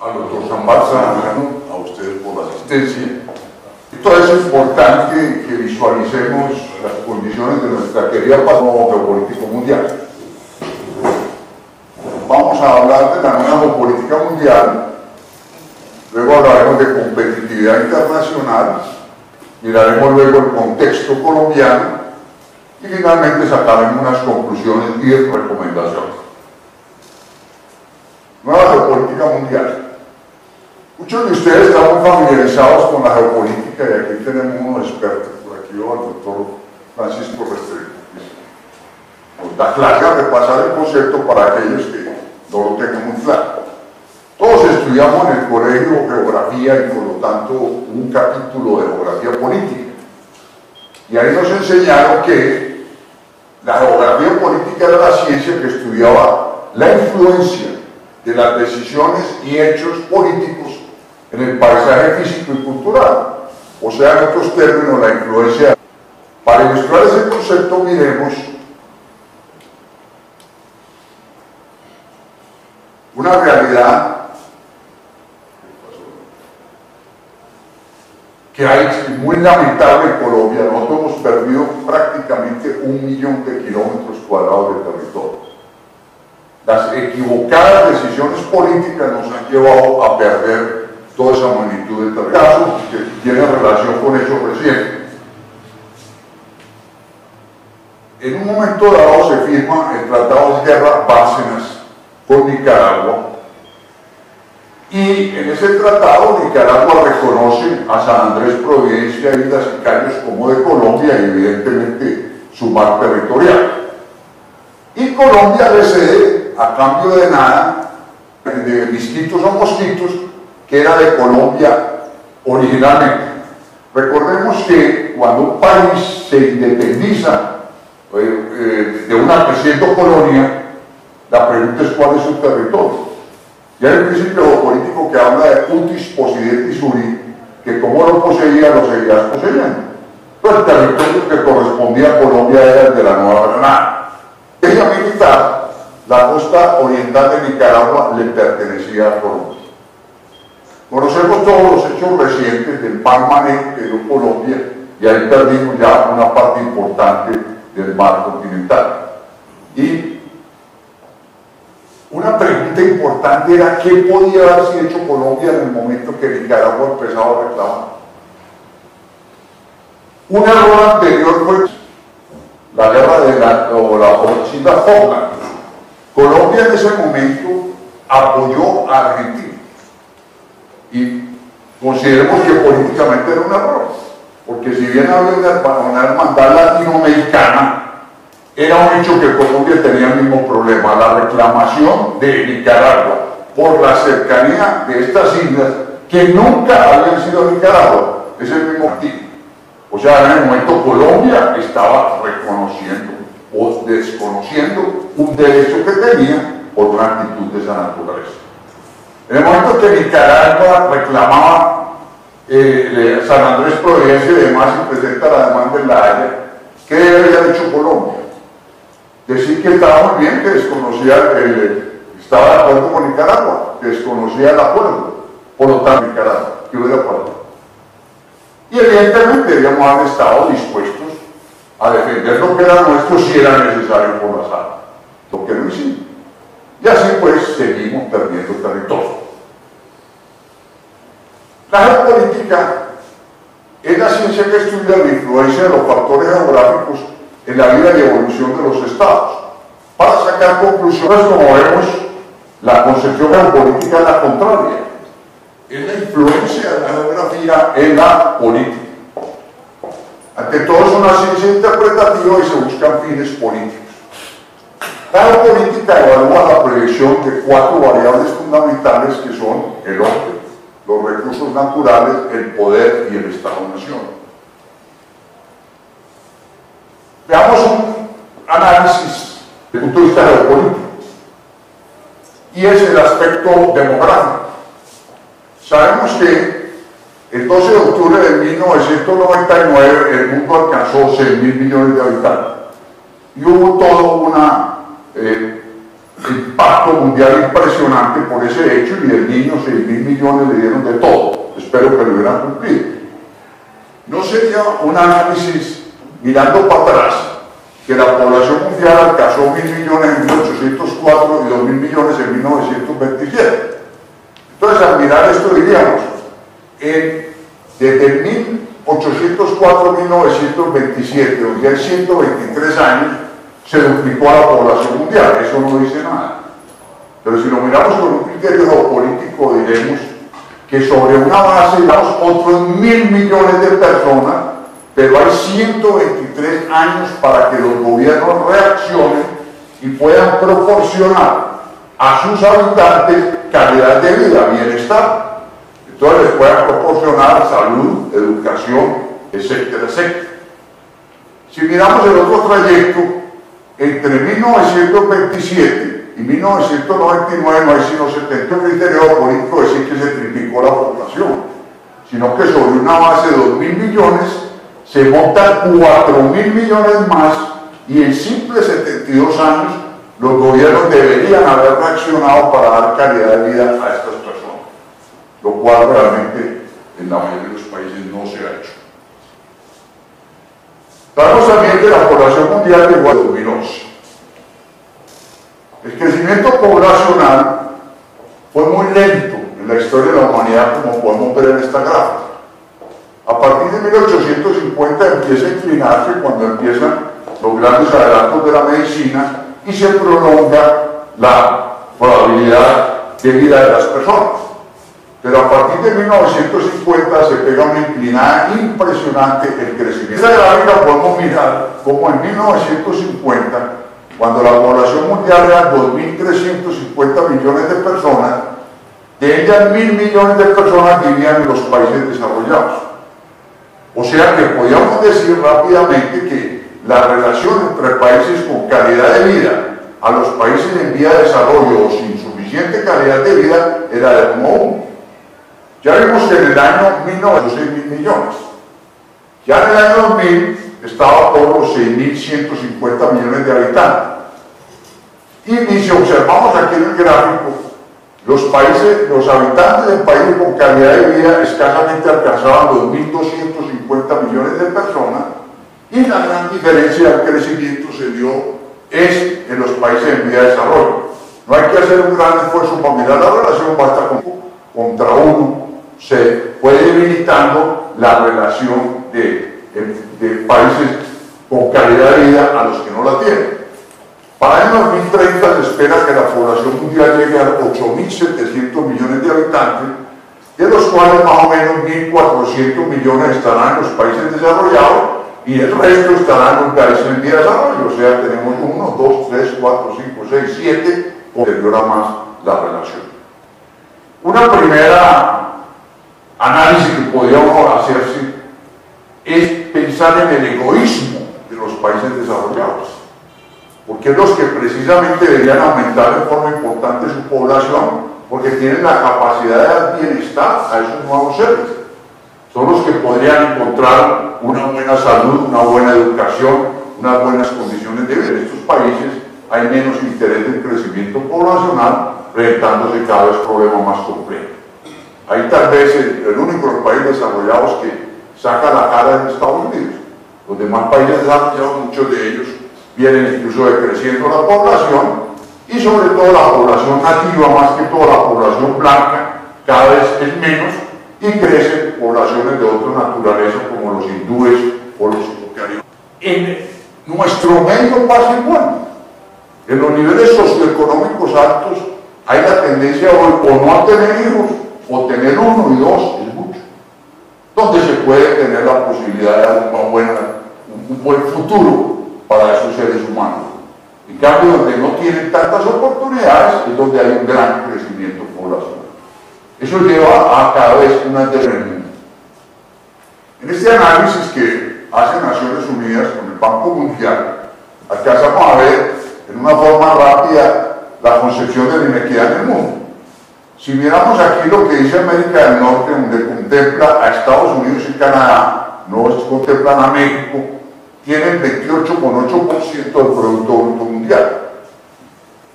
al doctor San Balsamo, a ustedes por la asistencia. Entonces es importante que visualicemos las condiciones de nuestra querida panorama geopolítico mundial. Vamos a hablar de la nueva geopolítica mundial, luego hablaremos de competitividad internacional, miraremos luego el contexto colombiano y finalmente sacaremos unas conclusiones y recomendaciones. Nueva geopolítica mundial. Muchos de ustedes estamos familiarizados con la geopolítica y aquí tenemos unos expertos, por aquí al doctor Francisco Restrepo, que nos da clase a repasar el concepto para aquellos que no lo tengan muy claro. Todos estudiamos en el colegio geografía y por lo tanto un capítulo de geografía política. Y ahí nos enseñaron que la geografía política era la ciencia que estudiaba la influencia de las decisiones y hechos políticos en el paisaje físico y cultural. O sea, en otros términos, la influencia. Para ilustrar ese concepto, miremos una realidad que hay muy lamentable en Colombia. Nosotros hemos perdido prácticamente 1 millón de kilómetros cuadrados de territorio. Las equivocadas decisiones políticas nos han llevado a perder toda esa magnitud de territorio, que tiene relación con hechos recientes. En un momento dado se firma el Tratado de Guerra Bárcenas con Nicaragua, y en ese tratado Nicaragua reconoce a San Andrés, Providencia, Islas y Cayos como de Colombia y evidentemente su mar territorial. Y Colombia le cede, a cambio de nada, de misquitos o mosquitos, que era de Colombia originalmente. Recordemos que cuando un país se independiza de una creciente colonia, la pregunta es cuál es su territorio. Y hay un principio geopolítico que habla de utis possidetis suri, que como lo poseía, lo seguías poseyendo. Pero el territorio que correspondía a Colombia era el de la Nueva Granada. Ella militar, la costa oriental de Nicaragua le pertenecía a Colombia. Conocemos todos los hechos recientes del Palmané que dio Colombia, y ahí perdimos ya una parte importante del mar continental. Y una pregunta importante era ¿qué podía haberse hecho Colombia en el momento que Nicaragua empezaba a reclamar? Un error anterior fue la guerra de la ofensiva Falkland. Colombia en ese momento apoyó a Argentina y consideremos que políticamente era un error, porque si bien había una hermandad latinoamericana, era un hecho que Colombia tenía el mismo problema, la reclamación de Nicaragua por la cercanía de estas islas que nunca habían sido Nicaragua, es el mismo motivo. O sea, en el momento Colombia estaba reconociendo o desconociendo un derecho que tenía por una actitud de esa naturaleza. En el momento que Nicaragua reclamaba San Andrés, Providencia y demás y presenta la demanda en La Haya, ¿qué había dicho Colombia? Decir que estaba muy bien, que desconocía, estaba de acuerdo con Nicaragua, que desconocía el acuerdo, por lo tanto Nicaragua, que hubiera pasado. Y evidentemente debíamos haber estado dispuestos a defender lo que era nuestro si era necesario por las armas, lo que no hicimos. Y así pues seguimos perdiendo territorio. La geopolítica es la ciencia que estudia la influencia de los factores geográficos en la vida y evolución de los estados. Para sacar conclusiones, como vemos, la concepción geopolítica es la contraria. Es la influencia de la geografía en la política. Ante todo es una ciencia interpretativa y se buscan fines políticos. La geopolítica evalúa la proyección de 4 variables fundamentales que son el orden, los recursos naturales, el poder y el Estado-nación. Veamos un análisis desde el punto de vista geopolítico, y es el aspecto demográfico. Sabemos que el 12 de octubre de 1999 el mundo alcanzó 6.000 millones de habitantes y hubo todo un impacto mundial impresionante por ese hecho, y del niño 6.000 millones le dieron de todo. Espero que lo hubieran cumplido. ¿No sería un análisis mirando para atrás que la población mundial alcanzó 1.000 millones en 1804 y 2.000 millones en 1927? Entonces, al mirar esto diríamos, desde 1804 a 1927, o sea, en 123 años, se duplicó a la población mundial. Eso no dice nada. Pero si lo miramos con un criterio geopolítico, diremos que sobre una base damos otros 1.000 millones de personas, pero hay 123 años para que los gobiernos reaccionen y puedan proporcionar a sus habitantes calidad de vida, bienestar. Entonces les puedan proporcionar salud, educación, etcétera, etcétera. Si miramos el otro trayecto, entre 1927 y 1999 no hay sino 70 criterios políticos decir que se triplicó la población, sino que sobre una base de 2.000 millones se montan 4.000 millones más, y en simples 72 años los gobiernos deberían haber reaccionado para dar calidad de vida a estas personas, lo cual realmente en la mayoría de los países no se ha hecho. Sabemos también que la población mundial llegó a 2011. El crecimiento poblacional fue muy lento en la historia de la humanidad, como podemos ver en esta gráfica. A partir de 1850 empieza a inclinarse cuando empiezan los grandes adelantos de la medicina y se prolonga la probabilidad de vida de las personas. Pero a partir de 1950 se pega una inclinada impresionante el crecimiento. En esta gráfica podemos mirar cómo en 1950, cuando la población mundial era 2.350 millones de personas, de ellas 1.000 millones de personas vivían en los países desarrollados. O sea que podríamos decir rápidamente que la relación entre países con calidad de vida a los países en vía de desarrollo o sin suficiente calidad de vida era de 1 a 1. Ya vimos que en el año 1900 6.000 millones. Ya en el año 2000 estaba por los 6.150 millones de habitantes. Y si observamos aquí en el gráfico, los habitantes del país con calidad de vida escasamente alcanzaban los 1.250 millones de personas, y la gran diferencia del crecimiento se dio en los países en vía de desarrollo. No hay que hacer un gran esfuerzo para mirar la relación, basta contra uno, se fue debilitando la relación de países con calidad de vida a los que no la tienen. Para el año 2030 se espera que la población mundial llegue a 8.700 millones de habitantes, de los cuales más o menos 1.400 millones estarán en los países desarrollados y el resto estarán en los países en vía de desarrollo. O sea, tenemos 1, 2, 3, 4, 5, 6, 7, deteriora más la relación. Una primera análisis que podríamos hacerse es pensar en el egoísmo de los países desarrollados, porque es los que precisamente deberían aumentar de forma importante su población, porque tienen la capacidad de dar bienestar a esos nuevos seres. Son los que podrían encontrar una buena salud, una buena educación, unas buenas condiciones de vida. En estos países hay menos interés en crecimiento poblacional, presentándose cada vez problemas más complejos. Ahí tal vez el único de los países desarrollados que saca la cara es Estados Unidos. Los demás países desarrollados, muchos de ellos, vienen incluso decreciendo la población, y sobre todo la población nativa, más que toda la población blanca, cada vez es menos, y crecen poblaciones de otra naturaleza como los hindúes o los eucarios. En nuestro medio pasa igual. En los niveles socioeconómicos altos hay la tendencia hoy o no a tener hijos, o tener 1 y 2 es mucho, donde se puede tener la posibilidad de dar un buen futuro para esos seres humanos. En cambio, donde no tienen tantas oportunidades es donde hay un gran crecimiento poblacional. Eso lleva a cada vez una desigualdad en el mundo. En este análisis que hace Naciones Unidas con el Banco Mundial, alcanzamos a ver en una forma rápida la concepción de la inequidad en el mundo. Si miramos aquí lo que dice América del Norte, donde contempla a Estados Unidos y Canadá, no contemplan a México, tienen 28,8% del Producto Bruto Mundial.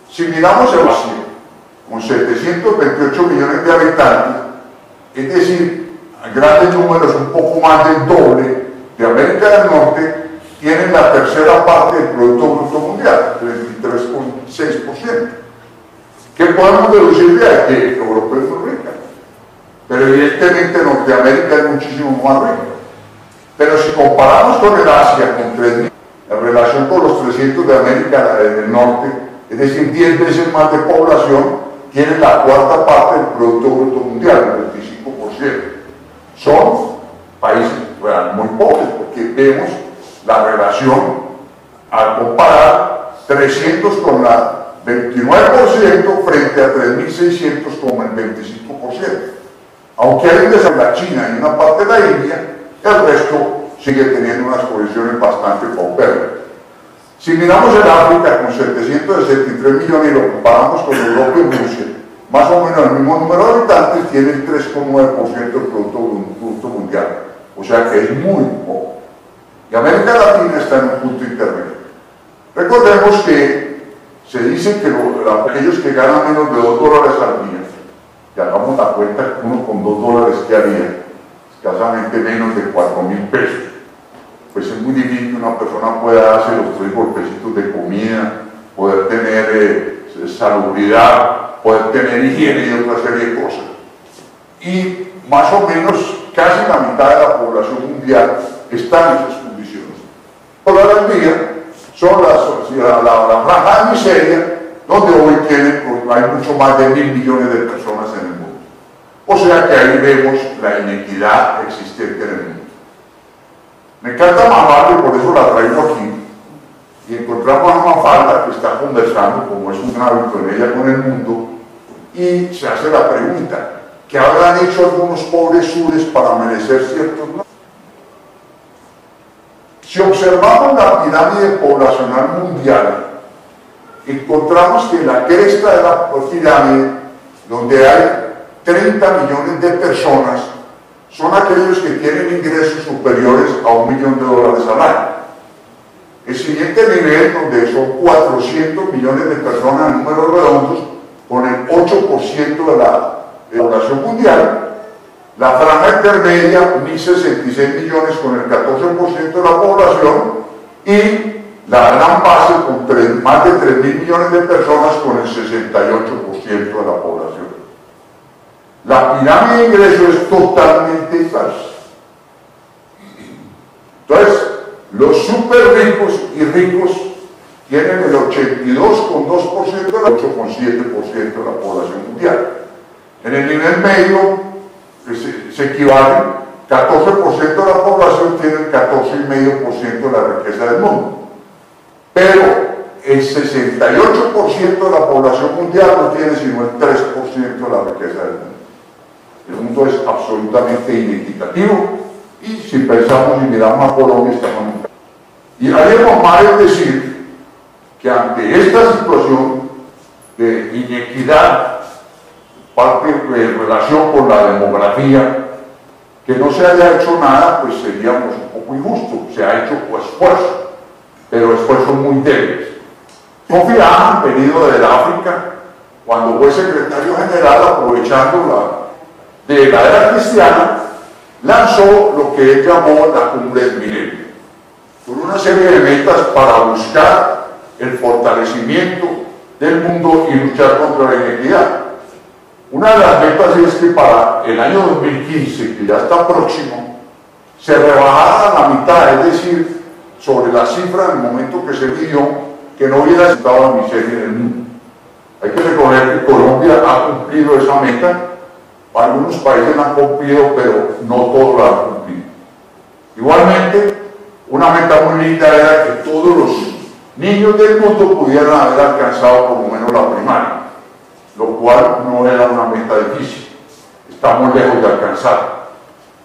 Si miramos el Asia, con 728 millones de habitantes, es decir, a grandes números, un poco más del doble de América del Norte, tienen la tercera parte del Producto Bruto Mundial, 33,6%. ¿Qué podemos deducir de ahí? Que Europa es muy rica, pero evidentemente Norteamérica es muchísimo más rica. Pero si comparamos con el Asia, con 3.000, en relación con los 300 de América del Norte, es decir, 10 veces más de población, tiene la cuarta parte del Producto Bruto Mundial, el 25%. Son países muy pobres, porque vemos la relación al comparar 300 con la 29% frente a 3.600 con el 25%. Aunque hay un desarrollo en la China y una parte de la India, el resto sigue teniendo unas posiciones bastante paupérrimas. Si miramos el África con 763 millones y lo comparamos con Europa y Rusia, más o menos el mismo número de habitantes, tiene el 3,9% del Producto Mundial. O sea que es muy poco. Y América Latina está en un punto intermedio. Recordemos que se dice que aquellos que ganan menos de $2 al día, y hagamos la cuenta, uno con $2 que haría, escasamente menos de 4.000 pesos. Pues es muy difícil que una persona pueda darse los 3 golpecitos de comida, poder tener salubridad, poder tener higiene y otra serie de cosas. Y más o menos casi la mitad de la población mundial está en esas condiciones. $1 al día son la franja de miseria, donde hoy hay mucho más de 1.000 millones de personas en el mundo. O sea que ahí vemos la inequidad existente en el mundo. Me encanta Mafalda y por eso la traigo aquí. Y encontramos a Mafalda que está conversando, como es un hábito en ella, con el mundo, y se hace la pregunta: ¿qué habrán hecho algunos pobres sures para merecer ciertos no? Si observamos la pirámide poblacional mundial, encontramos que en la cresta de la pirámide, donde hay 30 millones de personas, son aquellos que tienen ingresos superiores a $1 millón al año. El siguiente nivel, donde son 400 millones de personas en números redondos, con el 8% de la población mundial. La franja intermedia, 1.066 millones con el 14% de la población, y la gran base con más de 3.000 millones de personas con el 68% de la población. La pirámide de ingresos es totalmente falsa. Entonces, los súper ricos y ricos tienen el 82,2% y el 8,7% de la población mundial. En el nivel medio se equivalen, 14% de la población tiene el 14,5% de la riqueza del mundo. Pero el 68% de la población mundial no tiene sino el 3% de la riqueza del mundo. El mundo es absolutamente inequitativo, y si pensamos y miramos a Colombia, estamos en... Y haríamos mal en decir que ante esta situación de inequidad, parte de relación con la demografía, que no se haya hecho nada, pues seríamos un poco injustos. Se ha hecho esfuerzo, pero esfuerzos muy débiles. Kofi Annan, venido del África, cuando fue secretario general, aprovechando de la era cristiana, lanzó lo que él llamó la Cumbre del Milenio, con una serie de metas para buscar el fortalecimiento del mundo y luchar contra la inequidad. Una de las metas es que para el año 2015, que ya está próximo, se rebajara a la mitad, es decir, sobre la cifra en el momento que se pidió, que no hubiera estado la miseria en el mundo. Hay que reconocer que Colombia ha cumplido esa meta. Algunos países la han cumplido, pero no todos la han cumplido. Igualmente, una meta muy linda era que todos los niños del mundo pudieran haber alcanzado por lo menos la primaria, lo cual no era una meta difícil. Estamos lejos de alcanzar.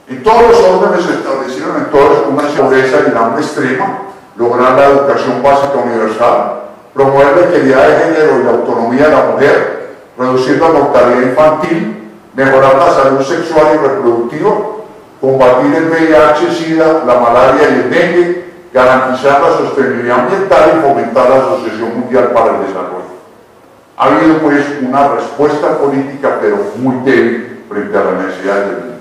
En todos los órdenes se establecieron entonces una pobreza y el hambre extrema, lograr la educación básica universal, promover la equidad de género y la autonomía de la mujer, reducir la mortalidad infantil, mejorar la salud sexual y reproductiva, combatir el VIH, SIDA, la malaria y el dengue, garantizar la sostenibilidad ambiental y fomentar la Asociación Mundial para el Desarrollo. ha habido pues una respuesta política pero muy débil frente a las necesidades del mundo.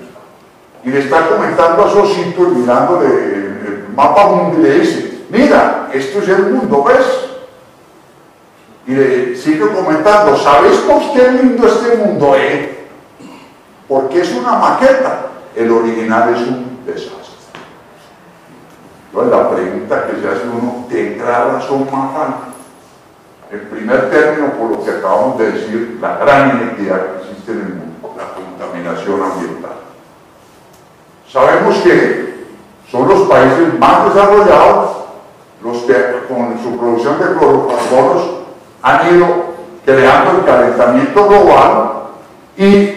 Y le está comentando a Sosito, mirándole el mapa mundo, y le dice, mira, esto es el mundo, ¿ves? Y le sigue comentando, ¿sabes por qué es lindo este mundo? Porque es una maqueta, el original es un desastre. Entonces la pregunta que se hace uno, ¿tendrá razón Mafalda? El primer término, por lo que acabamos de decir, la gran inequidad que existe en el mundo, la contaminación ambiental. Sabemos que son los países más desarrollados los que con su producción de clorocarbonos han ido creando el calentamiento global y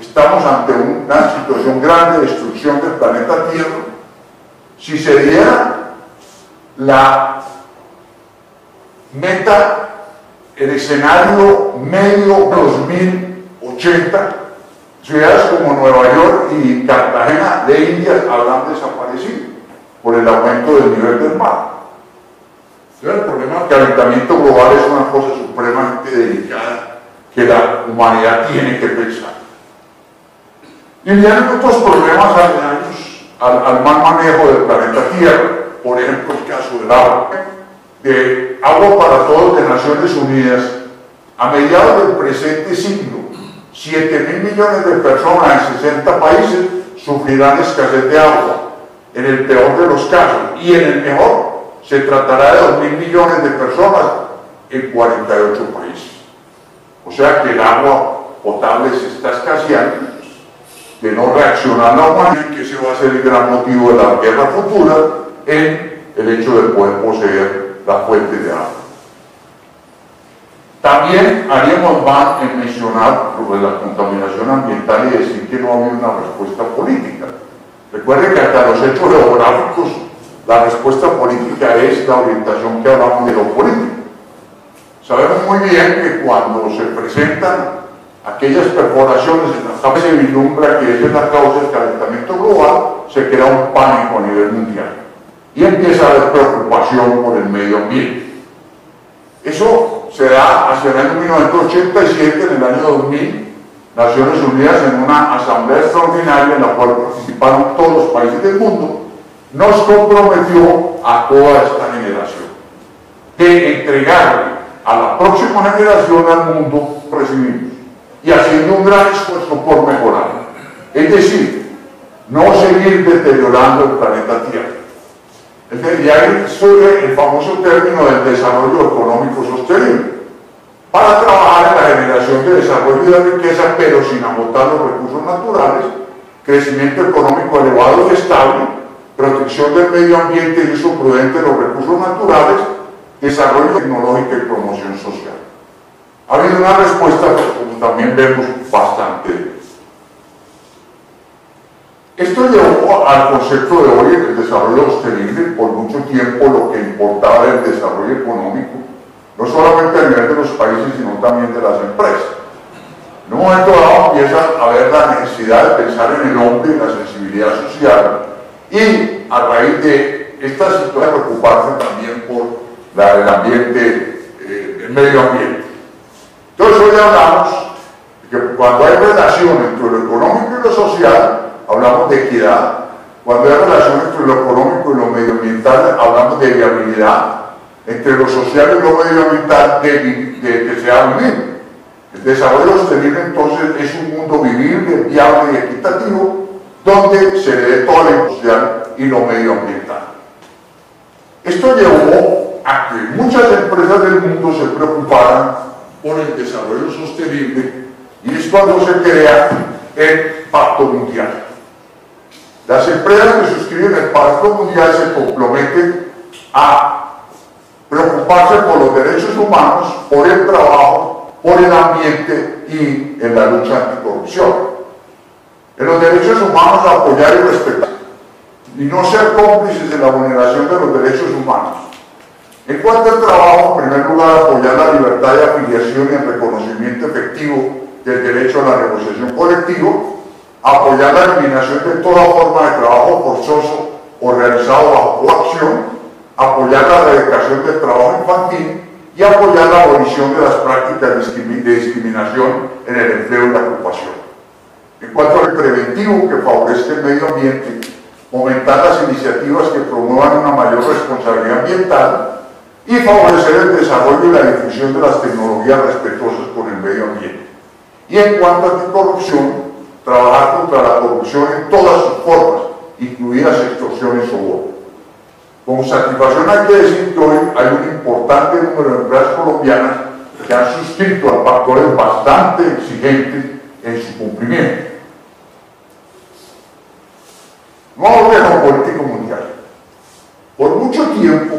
estamos ante una situación grande de destrucción del planeta Tierra. Si se diera la meta, el escenario medio 2080, ciudades como Nueva York y Cartagena de Indias habrán desaparecido por el aumento del nivel del mar. Entonces, el problema del calentamiento global es una cosa supremamente delicada que la humanidad tiene que pensar. Y vienen otros problemas aledaños al mal manejo del planeta Tierra, por ejemplo el caso del agua. De Agua para Todos de Naciones Unidas, a mediados del presente siglo, 7.000 millones de personas en 60 países sufrirán escasez de agua, en el peor de los casos, y en el mejor se tratará de 2.000 millones de personas en 48 países. O sea que el agua potable se está escaseando, de no reaccionar la humanidad, que ese va a ser el gran motivo de la guerra futura, en el hecho de poder poseer la fuente de agua. También haríamos mal en mencionar sobre la contaminación ambiental y decir que no había una respuesta política. Recuerden que hasta los hechos geográficos la respuesta política es la orientación que hablamos de lo político. Sabemos muy bien que cuando se presentan aquellas perforaciones en las que se vislumbra que esa es la causa del calentamiento global, se crea un pánico a nivel mundial y empieza a haber preocupación por el medio ambiente. Eso se da hacia el año 1987, en el año 2000, Naciones Unidas, en una asamblea extraordinaria en la cual participaron todos los países del mundo, nos comprometió a toda esta generación de entregarle a la próxima generación al mundo que recibimos y haciendo un gran esfuerzo por mejorar. Es decir, no seguir deteriorando el planeta Tierra. Y ahí surge el famoso término del desarrollo económico sostenible, para trabajar en la generación de desarrollo y de riqueza, pero sin agotar los recursos naturales, crecimiento económico elevado y estable, protección del medio ambiente y uso prudente de los recursos naturales, desarrollo tecnológico y promoción social. Ha habido una respuesta, pero como también vemos, bastante. Esto llevó al concepto de hoy, el desarrollo sostenible. Por mucho tiempo lo que importaba era el desarrollo económico, no solamente a nivel de los países, sino también de las empresas. En un momento dado empieza a haber la necesidad de pensar en el hombre y la sensibilidad social, y a raíz de esta situación preocuparse también por el ambiente, el medio ambiente. Entonces hoy hablamos de que cuando hay relación entre lo económico y lo social, hablamos de equidad. Cuando hay relación entre lo económico y lo medioambiental, hablamos de viabilidad. Entre lo social y lo medioambiental, de que sea vivir. El desarrollo sostenible entonces es un mundo vivible, viable y equitativo, donde se le dé todo lo social y lo medioambiental. Esto llevó a que muchas empresas del mundo se preocuparan por el desarrollo sostenible, y es cuando se crea el Pacto Mundial. Las empresas que suscriben el Pacto Mundial se comprometen a preocuparse por los derechos humanos, por el trabajo, por el ambiente y en la lucha anticorrupción. En los derechos humanos, apoyar y respetar, y no ser cómplices de la vulneración de los derechos humanos. En cuanto al trabajo, en primer lugar, apoyar la libertad de afiliación y el reconocimiento efectivo del derecho a la negociación colectiva, apoyar la eliminación de toda forma de trabajo forzoso o realizado bajo coacción, apoyar la erradicación del trabajo infantil y apoyar la abolición de las prácticas de discriminación en el empleo y la ocupación. En cuanto al preventivo que favorezca el medio ambiente, fomentar las iniciativas que promuevan una mayor responsabilidad ambiental y favorecer el desarrollo y la difusión de las tecnologías respetuosas con el medio ambiente. Y en cuanto a anticorrupción, trabajar contra la corrupción en todas sus formas, incluidas extorsión y soborno. Con satisfacción hay que decir que hoy hay un importante número de empresas colombianas que han suscrito a factores bastante exigentes en su cumplimiento. Nuevo reto político mundial. Por mucho tiempo,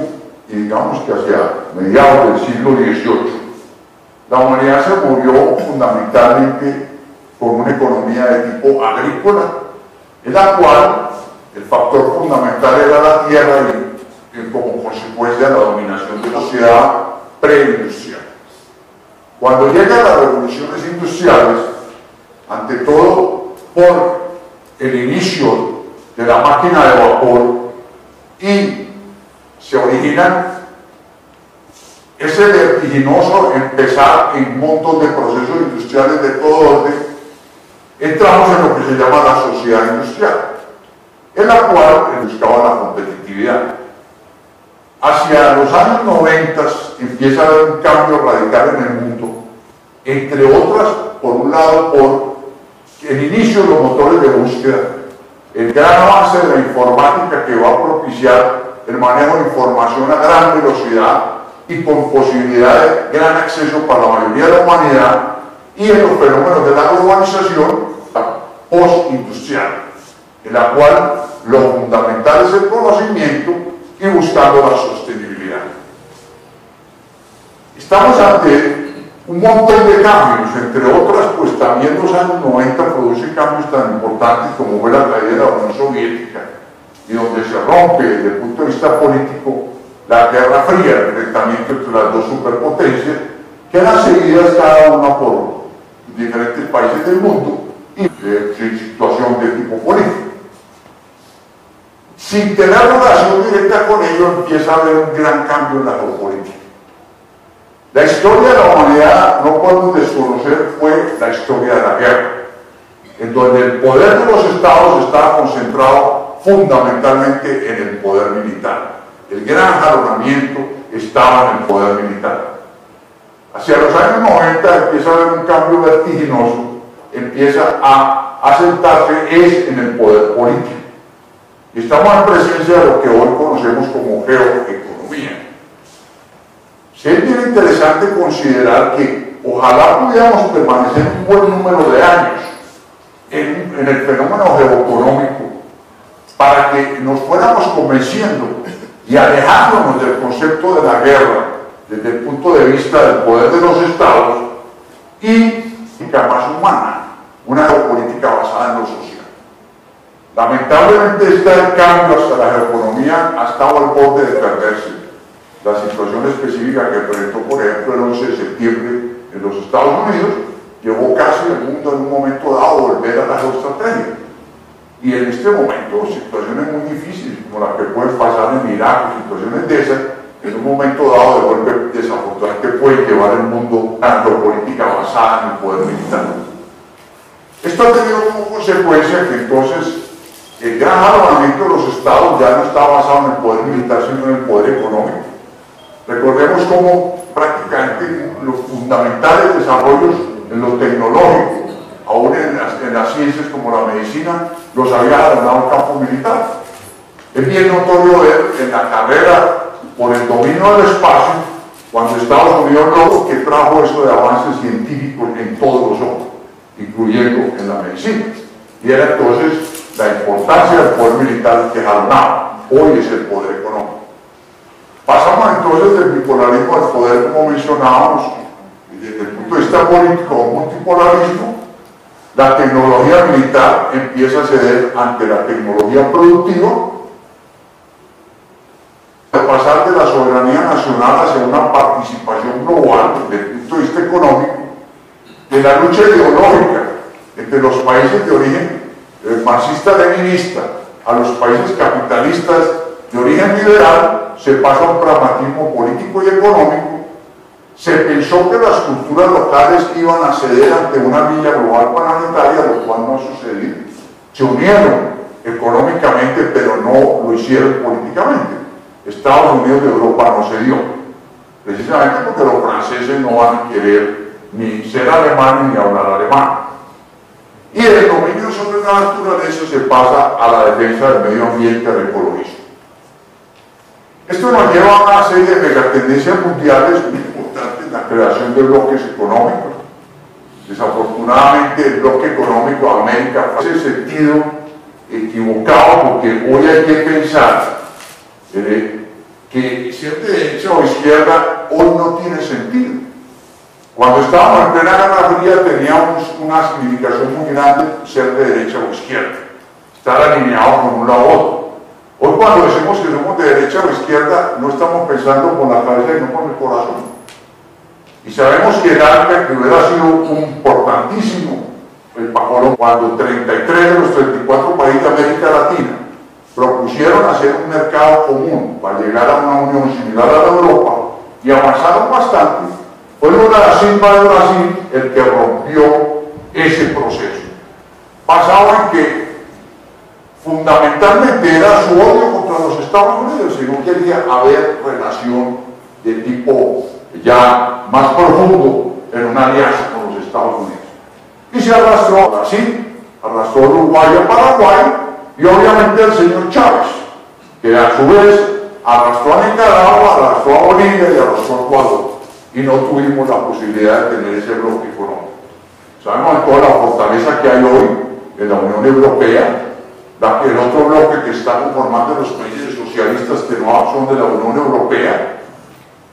y digamos que hacia mediados del siglo XVIII, la humanidad se movió fundamentalmente con una economía de tipo agrícola, en la cual el factor fundamental era la tierra y como consecuencia la dominación de la sociedad preindustrial. Cuando llegan las revoluciones industriales, ante todo por el inicio de la máquina de vapor, y se originan ese vertiginoso empezar en un montón de procesos industriales de todo orden, entramos en lo que se llama la sociedad industrial, en la cual buscaba la competitividad. Hacia los años 90 empieza a haber un cambio radical en el mundo, entre otras, por un lado, por el inicio de los motores de búsqueda, el gran avance de la informática que va a propiciar el manejo de información a gran velocidad y con posibilidad de gran acceso para la mayoría de la humanidad, y en los fenómenos de la globalización postindustrial, en la cual lo fundamental es el conocimiento y buscando la sostenibilidad. Estamos ante un montón de cambios, entre otras, pues también los años 90 producen cambios tan importantes como fue la caída de la Unión Soviética, y donde se rompe desde el punto de vista político la Guerra Fría, el enfrentamiento entre las dos superpotencias, que eran seguidas cada una por diferentes países del mundo y en situación de tipo político. Sin tener relación directa con ello, empieza a haber un gran cambio en la geopolítica. La historia de la humanidad, no podemos desconocer, fue la historia de la guerra, en donde el poder de los estados estaba concentrado fundamentalmente en el poder militar. El gran jalonamiento estaba en el poder militar. Hacia los años 90 empieza a haber un cambio vertiginoso, empieza a asentarse en el poder político. Y estamos en presencia de lo que hoy conocemos como geoeconomía. Sí, es bien interesante considerar que ojalá pudiéramos permanecer un buen número de años en el fenómeno geoeconómico para que nos fuéramos convenciendo y alejándonos del concepto de la guerra desde el punto de vista del poder de los estados y más humana, una geopolítica basada en lo social. Lamentablemente el cambio hasta la geoeconomía ha estado al borde de perderse. La situación específica que presentó, por ejemplo, el 11 de septiembre en los Estados Unidos, llevó casi al mundo en un momento dado a volver a la geoestrategia. Y en este momento, situaciones muy difíciles, como las que pueden pasar en Irak, situaciones de esas, en un momento dado de golpe desafortunado que puede llevar el mundo a la geopolítica basada en el poder militar. Esto ha tenido como consecuencia que entonces el gran armamento de los estados ya no está basado en el poder militar, sino en el poder económico. Recordemos cómo prácticamente los fundamentales desarrollos en lo tecnológico, aún en las ciencias como la medicina, los había ganado el campo militar. Es bien notorio ver en la carrera por el dominio del espacio, cuando Estados Unidos logró que trajo eso de avances científicos en todos los ojos, incluyendo en la medicina. Y era entonces la importancia del poder militar que jalonaba. Hoy es el poder económico. Pasamos entonces del bipolarismo al poder, como mencionábamos, y desde el punto de vista político o multipolarismo, la tecnología militar empieza a ceder ante la tecnología productiva, a pasar de la soberanía nacional hacia una participación global desde el punto de vista económico, de la lucha ideológica entre los países de origen marxista-leninista a los países capitalistas de origen liberal, se pasa a un pragmatismo político y económico, Se pensó que las culturas locales iban a ceder ante una villa global planetaria, lo cual no ha sucedido. Se unieron económicamente, pero no lo hicieron políticamente. Estados Unidos de Europa no se dio, precisamente porque los franceses no van a querer ni ser alemanes ni hablar alemán. Y el dominio sobre la naturaleza se pasa a la defensa del medio ambiente, al ecologismo. Esto nos lleva a una serie de megatendencias mundiales muy importantes, la creación de bloques económicos. Desafortunadamente el bloque económico de América hace ese sentido equivocado, porque hoy hay que pensar que ser de derecha o izquierda hoy no tiene sentido. Cuando estábamos en plena Guerra Fría teníamos una significación muy grande ser de derecha o izquierda, estar alineados con un lado u otro. Hoy cuando decimos que somos de derecha o izquierda no estamos pensando con la cabeza y no con el corazón. Y sabemos que el ALCA, que hubiera sido importantísimo el Pajolón, cuando 33 de los 34 países de América Latina propusieron hacer un mercado común para llegar a una unión similar a la de Europa y avanzaron bastante, fue Lula da Silva de Brasil el que rompió ese proceso, basado en que fundamentalmente era su odio contra los Estados Unidos y no quería haber relación de tipo ya más profundo en una alianza con los Estados Unidos. Y se arrastró a Brasil, arrastró a Uruguay a Paraguay y obviamente el señor Chávez, que a su vez arrastró a Nicaragua, arrastró a Bolivia y arrastró a Ecuador. Y no tuvimos la posibilidad de tener ese bloque económico. Sabemos toda la fortaleza que hay hoy en la Unión Europea, el otro bloque que está conformando los países socialistas que no son de la Unión Europea,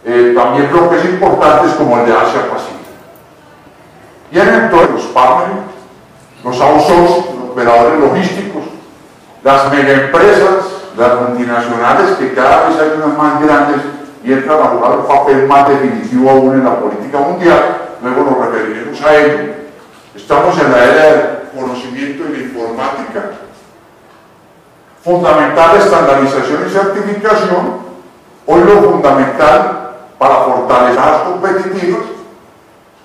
también bloques importantes como el de Asia-Pacífico. Vienen todos los partners, los outsourcing, los operadores logísticos, las megaempresas, las multinacionales, que cada vez hay unas más grandes y entran a jugar un papel más definitivo aún en la política mundial. Luego nos referiremos a ello. Estamos en la era del conocimiento y la informática. Fundamental estandarización y certificación. Hoy lo fundamental para fortalecer las competitivas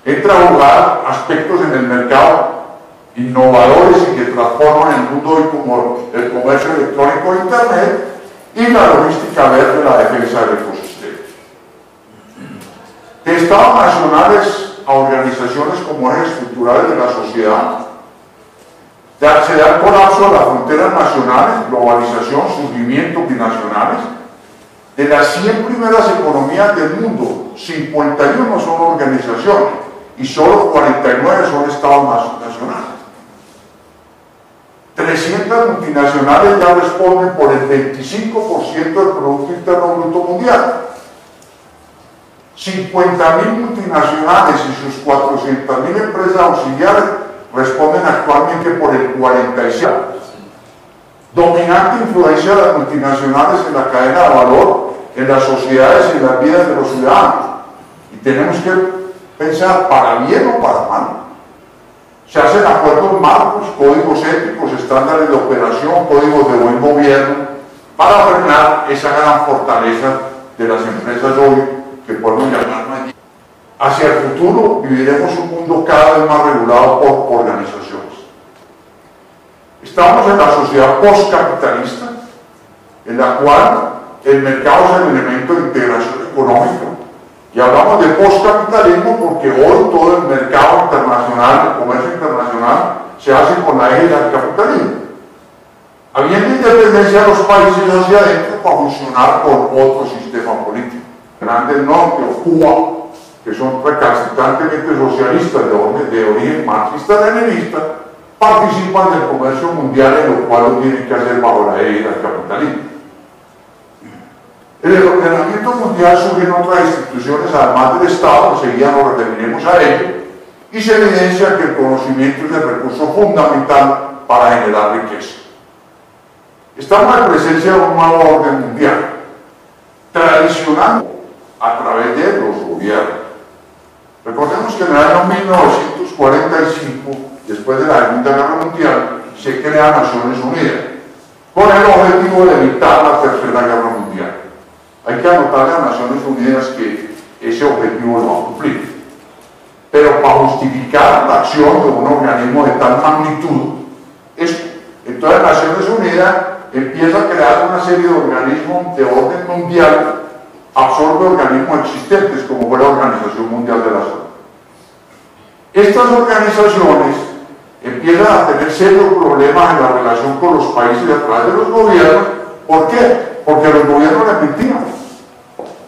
entra a jugar aspectos en el mercado innovadores y que transforman el mundo hoy, como el comercio electrónico e internet y la logística verde, la defensa del ecosistema. De estados nacionales a organizaciones como ejes estructurales de la sociedad, se da el colapso de las fronteras nacionales, globalización, surgimiento binacionales. De las 100 primeras economías del mundo, 51 son organizaciones y solo 49 son estados nacionales. 300 multinacionales ya responden por el 25% del Producto Interno Bruto Mundial. 50.000 multinacionales y sus 400.000 empresas auxiliares responden actualmente por el 46%. Dominante influencia de las multinacionales en la cadena de valor, en las sociedades y en las vidas de los ciudadanos. Y tenemos que pensar para bien o para mal. Se hacen acuerdos marcos, códigos éticos, estándares de operación, códigos de buen gobierno, para frenar esa gran fortaleza de las empresas hoy, que podemos llamar mañana. Hacia el futuro viviremos un mundo cada vez más regulado por organizaciones. Estamos en la sociedad postcapitalista, en la cual el mercado es el elemento de integración económica. Y hablamos de postcapitalismo porque hoy todo el mercado internacional, el comercio internacional, se hace con la eje del capitalismo. Habiendo independencia de los países hacia adentro para funcionar con otro sistema político. Irlanda del Norte o Cuba, que son recalcitrantemente socialistas de origen marxista-leninista, participan del comercio mundial, en lo cual lo tienen que hacer bajo la égida del capitalismo. En el ordenamiento mundial surgen otras instituciones, además del Estado, enseguida nos referiremos a ello, y se evidencia que el conocimiento es el recurso fundamental para generar riqueza. Estamos en presencia de un nuevo orden mundial, tradicional a través de los gobiernos. Recordemos que en el año 1945, después de la Segunda Guerra Mundial, se crea Naciones Unidas, con el objetivo de evitar la Tercera Guerra Mundial. Hay que anotarle a Naciones Unidas que ese objetivo lo va a cumplir. Pero para justificar la acción de un organismo de tal magnitud, entonces Naciones Unidas empieza a crear una serie de organismos de orden mundial, absorbe organismos existentes como fue la Organización Mundial de la Salud. Estas organizaciones empiezan a tener serios problemas en la relación con los países a través de los gobiernos. ¿Por qué? Porque los gobiernos les mentían.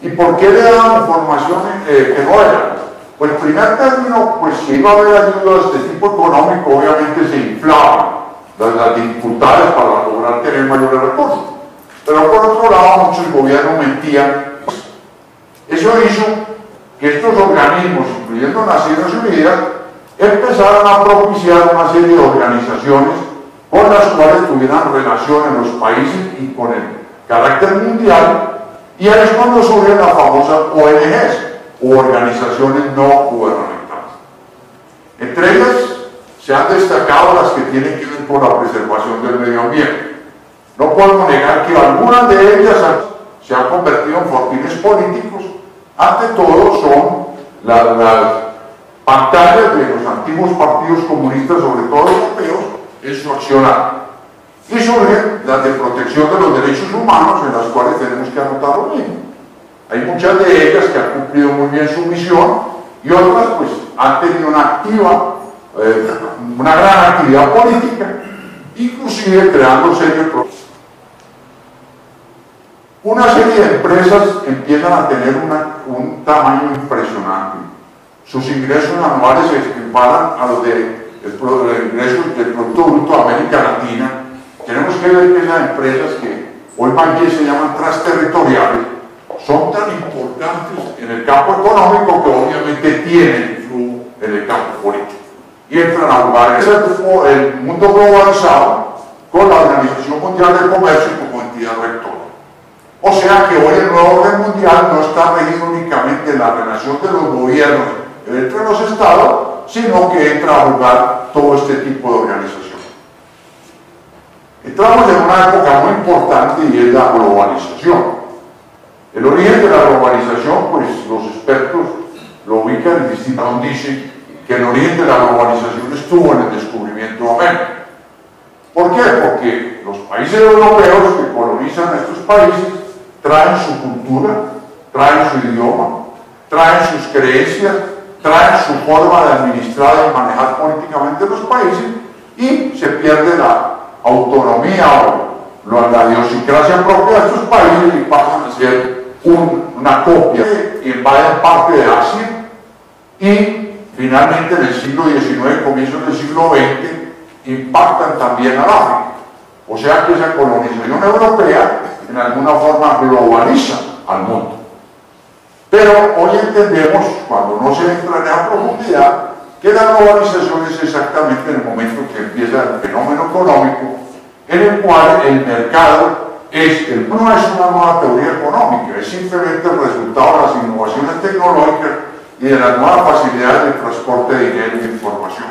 ¿Y por qué le daban información que no era? Pues en primer término, pues si iba a haber ayudas de tipo económico, obviamente se inflaban las dificultades para lograr tener mayores recursos. Pero por otro lado, muchos gobiernos mentían. Eso hizo que estos organismos, incluyendo Naciones Unidas, empezaron a propiciar una serie de organizaciones con las cuales tuvieran relación en los países y con el carácter mundial, y ahí es cuando surgen las famosas ONGs, o organizaciones no gubernamentales. Entre ellas se han destacado las que tienen que ver con la preservación del medio ambiente. No podemos negar que algunas de ellas se han convertido en fortines políticos. Ante todo son las pantallas de los antiguos partidos comunistas, sobre todo europeos, en su accionar. Y surgen las de protección de los derechos humanos, en las cuales tenemos que anotar lo mismo. Hay muchas de ellas que han cumplido muy bien su misión y otras pues han tenido una gran actividad política, inclusive creando serios problemas. Una serie de empresas empiezan a tener un tamaño impresionante. Sus ingresos anuales se equiparan a los de ingresos del Producto Bruto de América Latina. Tenemos que ver que esas empresas que hoy más bien se llaman transterritoriales son tan importantes en el campo económico que obviamente tienen influjo en el campo político. Y entran a jugar el mundo globalizado con la Organización Mundial del Comercio como entidad rectora. O sea que hoy el nuevo orden mundial no está regido únicamente en la relación de los gobiernos entre los estados, sino que entra a jugar todo este tipo de organización. Entramos en una época muy importante y es la globalización. El origen de la globalización, pues los expertos lo ubican en distintos, dicen que el origen de la globalización estuvo en el descubrimiento de América. ¿Por qué? Porque los países europeos que colonizan estos países traen su cultura, traen su idioma, traen sus creencias, traen su forma de administrar y manejar políticamente los países, y se pierde la autonomía o la idiosincrasia propia de estos países y pasan a ser una copia y invaden parte de Asia y finalmente en el siglo XIX, comienzos del siglo XX, impactan también al África. O sea que esa colonización europea en alguna forma globaliza al mundo. Pero hoy entendemos, cuando no se entra en esa profundidad, que la globalización es exactamente en el momento que empieza el fenómeno económico, en el cual el mercado no es una nueva teoría económica, es simplemente el resultado de las innovaciones tecnológicas y de las nuevas facilidades de transporte de dinero y de información.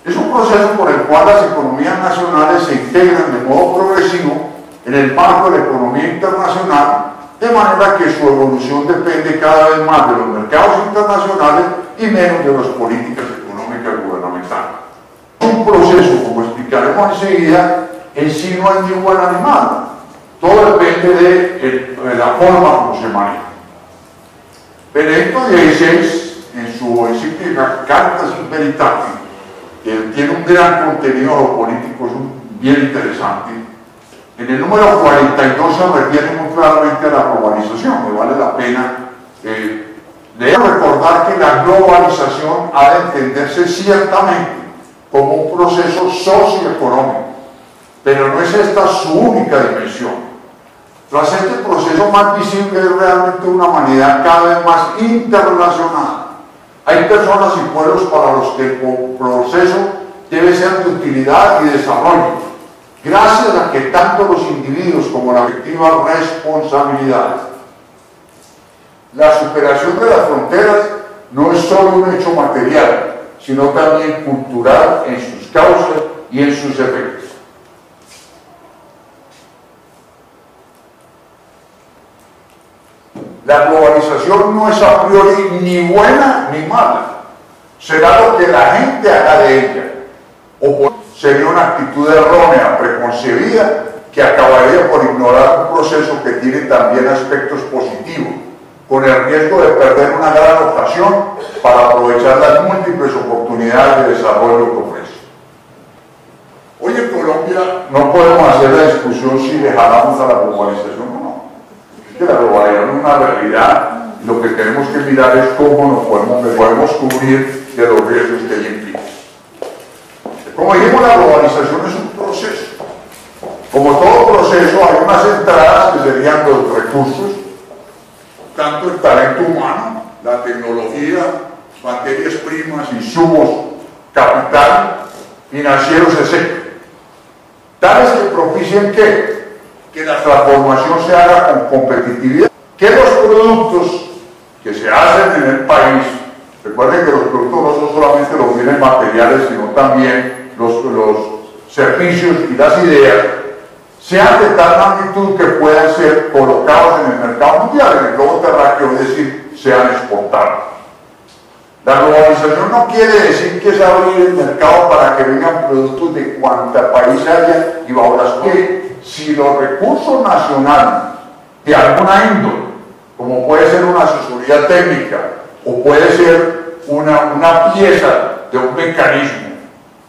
Es un proceso por el cual las economías nacionales se integran de modo progresivo en el marco de la economía internacional, de manera que su evolución depende cada vez más de los mercados internacionales y menos de las políticas económicas gubernamentales. Es un proceso, como explicaremos enseguida, en sí no hay ni buena ni mala. Todo depende de la forma como se maneja. Benedicto XVI, en su encíclica Cartas in Veritate, que tiene un gran contenido político bien interesante, en el número 42 se refiere muy claramente a la globalización. Me vale la pena recordar que la globalización ha de entenderse ciertamente como un proceso socioeconómico, pero no es esta su única dimensión. Tras este proceso más visible es realmente una humanidad cada vez más internacional. Hay personas y pueblos para los que el proceso debe ser de utilidad y desarrollo, gracias a que tanto los individuos como las respectivas responsabilidades. La superación de las fronteras no es solo un hecho material, sino también cultural en sus causas y en sus efectos. La La globalización no es a priori ni buena ni mala. Será lo que la gente haga de ella. O sería una actitud errónea, preconcebida, que acabaría por ignorar un proceso que tiene también aspectos positivos, con el riesgo de perder una gran ocasión para aprovechar las múltiples oportunidades de desarrollo que ofrece. Hoy en Colombia no podemos hacer la discusión si le jalamos a la globalización o no. Es que la globalización es una realidad y lo que tenemos que mirar es cómo nos podemos cubrir de los riesgos que ella implica. Como dijimos, la globalización es un proceso. Como todo proceso, hay unas entradas que serían los recursos, tanto el talento humano, la tecnología, materias primas, insumos, capital, financieros, etc. Tales que propicien que la transformación se haga con competitividad, que los productos que se hacen en el país, recuerden que los productos no son solamente los bienes materiales, sino también los servicios y las ideas, sean de tal magnitud que puedan ser colocados en el mercado mundial, en el globo terráqueo, es decir, sean exportados. La globalización no quiere decir que es abrir el mercado para que vengan productos de cuanta país haya y bajo las que si los recursos nacionales de alguna índole, como puede ser una asesoría técnica o puede ser una pieza de un mecanismo,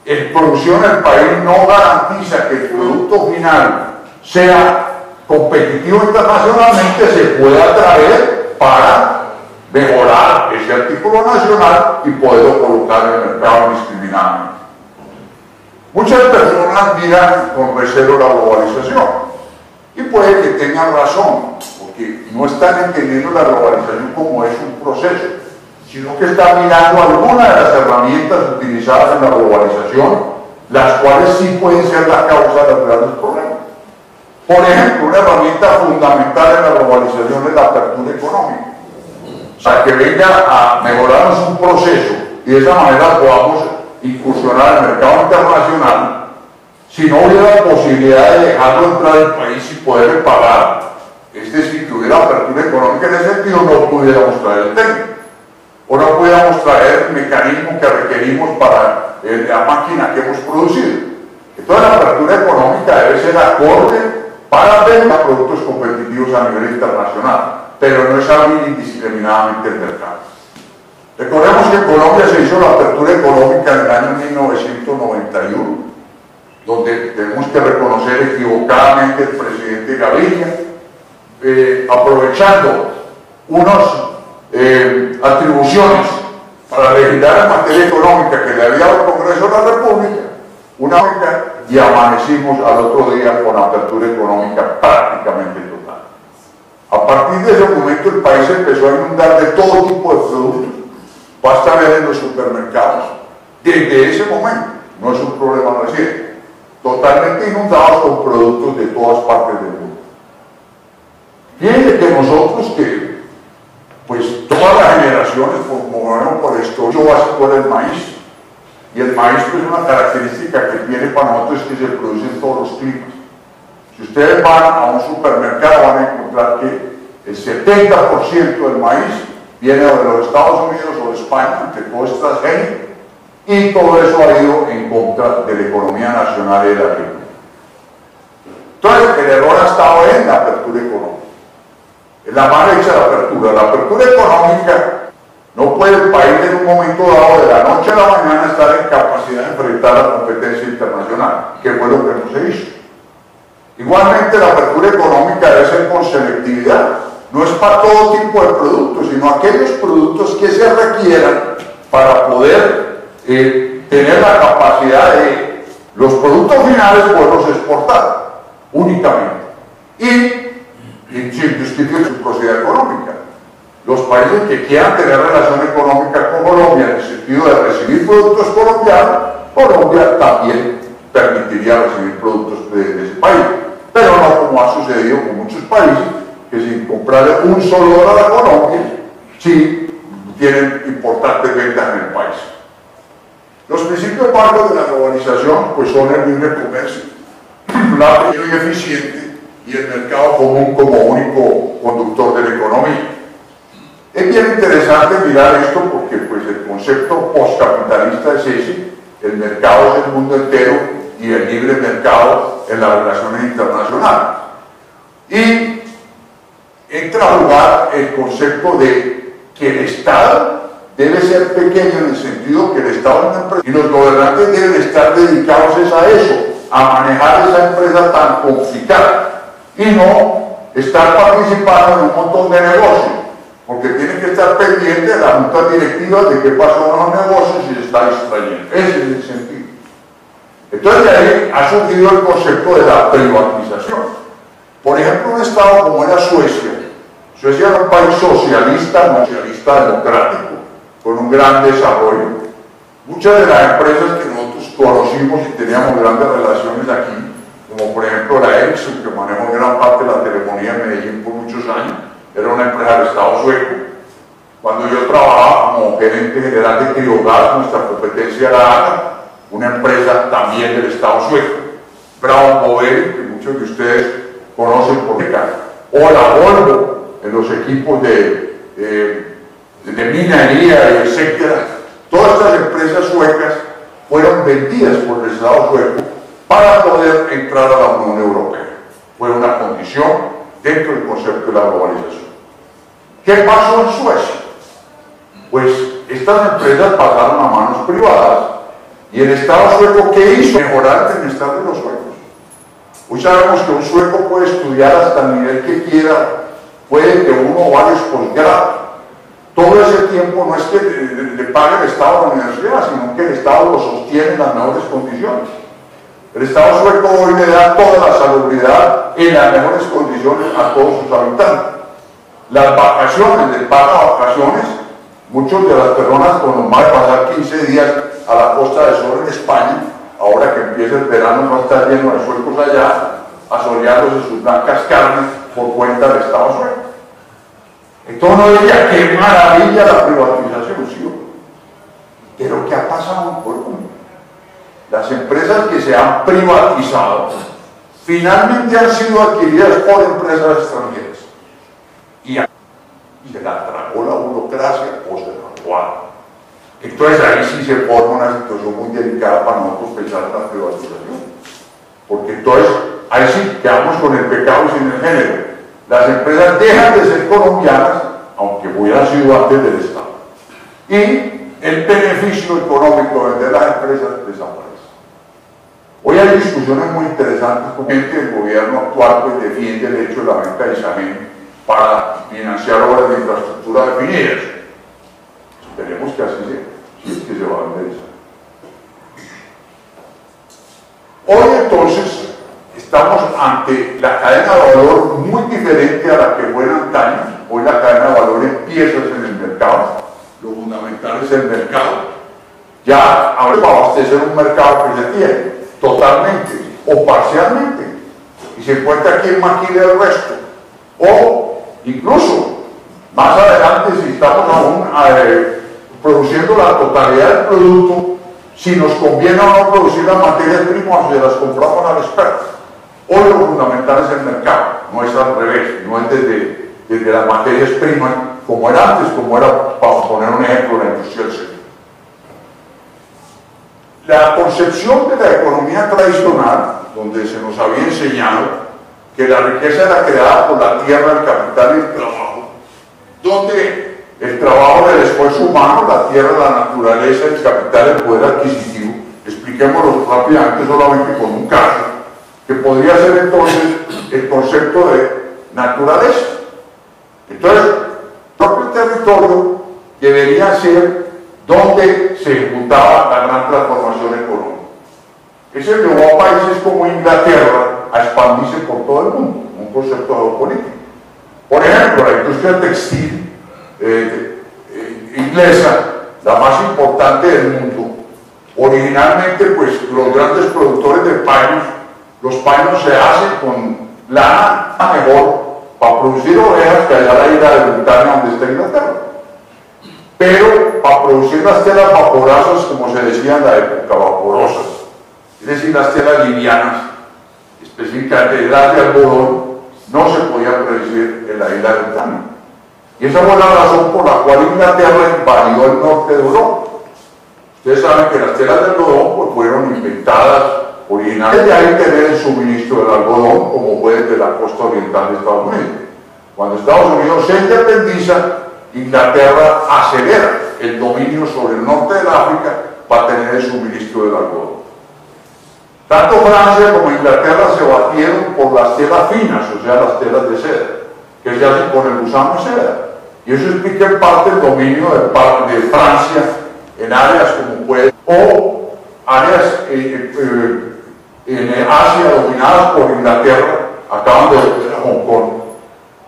en producción del país no garantiza que el producto final sea competitivo internacionalmente, se pueda traer para mejorar ese artículo nacional y poderlo colocar en el mercado indiscriminadamente. Muchas personas miran con recelo la globalización y puede que tengan razón, porque no están entendiendo la globalización como es un proceso, sino que están mirando algunas de las herramientas utilizadas en la globalización, las cuales sí pueden ser la causa de los grandes problemas. Por ejemplo, una herramienta fundamental en la globalización es la apertura económica. O sea, que venga a mejorarnos un proceso y de esa manera podamos incursionar en el mercado internacional. Si no hubiera la posibilidad de dejarlo entrar al país y poder pagar, es decir, que hubiera apertura económica en ese sentido, no pudiéramos traer el técnico. O no pudiéramos traer el mecanismo que requerimos para la máquina que hemos producido. Entonces la apertura económica debe ser acorde para vender productos competitivos a nivel internacional, pero no es abrir indiscriminadamente el mercado. Recordemos que en Colombia se hizo la apertura económica en el año 1991, donde tenemos que reconocer equivocadamente el presidente Gaviria, aprovechando unos atribuciones para legislar en materia económica que le había dado el Congreso de la República, y amanecimos al otro día con apertura económica prácticamente total. A partir de ese momento el país empezó a inundar de todo tipo de productos. Basta ver en los supermercados. Desde ese momento, no es un problema reciente, totalmente inundados con productos de todas partes del mundo. Fíjense que nosotros pues todas las generaciones, como por la historia, lo básico era el maíz. Y el maíz pues, es una característica que tiene para nosotros que se produce en todos los climas. Si ustedes van a un supermercado van a encontrar que el 70% del maíz viene de los Estados Unidos o de España, que todo es transgénico, y todo eso ha ido en contra de la economía nacional y de la agricultura. Entonces el error ha estado en la apertura económica, en la mal hecha de la apertura. La apertura económica, no puede el país en un momento dado de la noche a la mañana estar en capacidad de enfrentar la competencia internacional, que fue lo que no se hizo. Igualmente la apertura económica debe ser con selectividad, no es para todo tipo de productos, sino aquellos productos que se requieran para poder tener la capacidad de los productos finales poderlos exportar únicamente y sin justificar su propiedad económica. Los países que quieran tener relación económica con Colombia en el sentido de recibir productos colombianos, Colombia también permitiría recibir productos de ese país, pero no como ha sucedido con muchos países que sin comprarle un solo dólar a Colombia, sí tienen importantes ventas en el país. Los principios básicos de la globalización pues son el libre comercio, rápido y eficiente, y el mercado común como único conductor de la economía. Es bien interesante mirar esto porque pues, el concepto postcapitalista es ese, el mercado es el mundo entero y el libre mercado en las relaciones internacionales. Y entra a jugar el concepto de que el Estado debe ser pequeño en el sentido que el Estado es una empresa y los gobernantes deben estar dedicados a eso, a manejar esa empresa tan complicada y no estar participando en un montón de negocios, porque tienen que estar pendientes de las juntas directivas de qué pasó en los negocios y se está distrayendo. Ese es el sentido. Entonces de ahí ha surgido el concepto de la privatización. Por ejemplo, un estado como era Suecia. Suecia era un país socialista, no socialista democrático, con un gran desarrollo. Muchas de las empresas que nosotros conocimos y teníamos grandes relaciones aquí, como por ejemplo la Ericsson, que manejó gran parte de la telefonía en Medellín por muchos años, era una empresa del Estado sueco. Cuando yo trabajaba como gerente general de Criogas, nuestra competencia era ANA, una empresa también del Estado sueco. Brown Boveri, que muchos de ustedes conocen por acá, o la Volvo, en los equipos de minería, etcétera. Todas estas empresas suecas fueron vendidas por el Estado sueco para poder entrar a la Unión Europea. Fue una condición dentro del concepto de la globalización. ¿Qué pasó en Suecia? Pues estas empresas pasaron a manos privadas y el Estado sueco, ¿qué hizo? Mejorar el bienestar de los suecos. Hoy sabemos que un sueco puede estudiar hasta el nivel que quiera, puede que uno o varios posgrados. Todo ese tiempo no es que le pague el Estado a la universidad, sino que el Estado lo sostiene en las mejores condiciones. El Estado sueco hoy le da toda la salubridad en las mejores condiciones a todos sus habitantes. Las vacaciones, de paga vacaciones, muchas de las personas con más de pasar 15 días a la Costa del Sol en España, ahora que empieza el verano va a estar lleno de suecos allá, asoleándose sus blancas carnes por cuenta del Estado sueco. Entonces uno diría, qué maravilla la privatización, ¿sí? Pero ¿qué ha pasado en Colombia? Las empresas que se han privatizado finalmente han sido adquiridas por empresas extranjeras y se la tragó la burocracia o se la robaron. Entonces ahí sí se forma una situación muy delicada para nosotros pensar en la privatización, porque entonces ahí sí quedamos con el pecado sin el género. Las empresas dejan de ser colombianas, aunque hubieran sido antes del Estado, y el beneficio económico de vender las empresas desaparece. Hoy hay discusiones muy interesantes con gente del gobierno actual que defiende el hecho de la venta de Isagen para financiar obras de infraestructura definidas. Esperemos que así sea, si es que se va a vender Isagen. Hoy entonces estamos ante la cadena de valor muy diferente a la que fue en antaño. Hoy la cadena de valor empieza en el mercado, lo fundamental es el mercado. Ya ahora para abastecer un mercado que se tiene totalmente o parcialmente y se encuentra quien maquila el resto, o incluso más adelante si estamos aún produciendo la totalidad del producto, si nos conviene o no producir las materias primas o se las compramos al experto. Hoy lo fundamental es el mercado, no es al revés, no es desde las materias primas como era antes, como era, para poner un ejemplo, la industria del cemento. La concepción de la economía tradicional, donde se nos había enseñado que la riqueza era creada por la tierra, el capital y el trabajo, donde el trabajo del esfuerzo humano, la tierra, la naturaleza, el capital, el poder adquisitivo, expliquémoslo rápidamente solamente con un caso, que podría ser entonces el concepto de naturaleza. Entonces, el propio territorio debería ser donde se ejecutaba la gran transformación económica. Eso llevó a países como Inglaterra a expandirse por todo el mundo, un concepto geopolítico. Por ejemplo, la industria textil inglesa, la más importante del mundo, originalmente pues los grandes productores de paños, los paños se hacen con lana mejor para producir ovejas que allá la isla de Bretaña donde está Inglaterra. Pero para producir las telas vaporosas, como se decía en la época, vaporosas, es decir, las telas livianas, específicamente las de algodón, no se podía producir en la isla de Bretaña. Y esa fue la razón por la cual Inglaterra invadió el norte de Europa. Ustedes saben que las telas de algodón pues, fueron inventadas originalmente, de ahí tener el suministro del algodón como fue desde la costa oriental de Estados Unidos. Cuando Estados Unidos se independiza, Inglaterra acelera el dominio sobre el norte del África para tener el suministro del algodón. Tanto Francia como Inglaterra se batieron por las telas finas, o sea, las telas de seda, que se hacen con el gusano de seda. Y eso explica en parte el dominio de Francia en áreas como puede, o áreas en Asia dominadas por Inglaterra, acaban de ver a Hong Kong.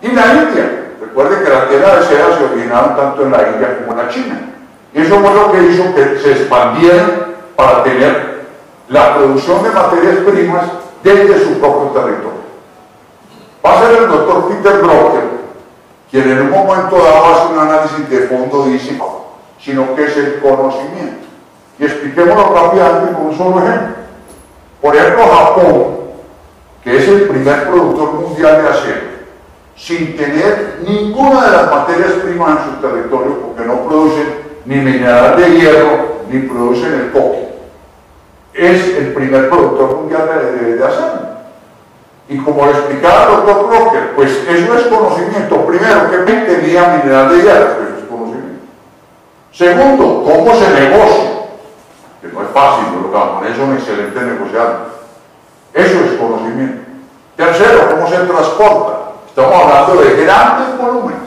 Y la India, recuerden que las telas de seda se originaron tanto en la India como en la China. Y eso fue lo que hizo que se expandieran para tener la producción de materias primas desde su propio territorio. Va a ser el doctor Peter Drucker quien en un momento dado hace un análisis de fondo y dice, sino que es el conocimiento. Y expliquémoslo rápidamente con un solo ejemplo. Por ejemplo, Japón, que es el primer productor mundial de acero, sin tener ninguna de las materias primas en su territorio, porque no producen ni mineral de hierro, ni producen el coque. Es el primer productor mundial de acero. Y como le explicaba el doctor Drucker, pues eso es conocimiento. Primero, ¿qué tenía mineral de hierro? Pues eso es conocimiento. Segundo, ¿cómo se negocia? Que no es fácil, los japoneses son excelentes negociantes. Eso es conocimiento. Tercero, ¿cómo se transporta? Estamos hablando de grandes volúmenes.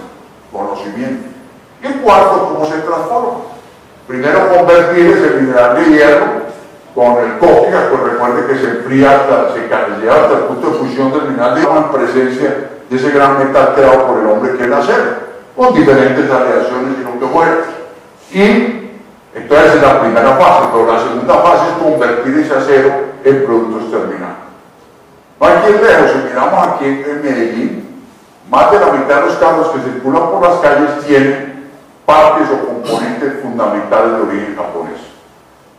Conocimiento. Y cuarto, ¿cómo se transforma? Primero, convertir ese mineral de hierro con el coque, pues recuerde que se enfría hasta, se lleva hasta el punto de fusión del mineral de hierro en presencia de ese gran metal creado por el hombre que es el acero, con diferentes aleaciones y lo que fuera. Y entonces es la primera fase, pero la segunda fase es convertir ese acero en productos terminados. No hay quien lejos, si miramos aquí en Medellín, más de la mitad de los carros que circulan por las calles tienen partes o componentes fundamentales de origen japonés.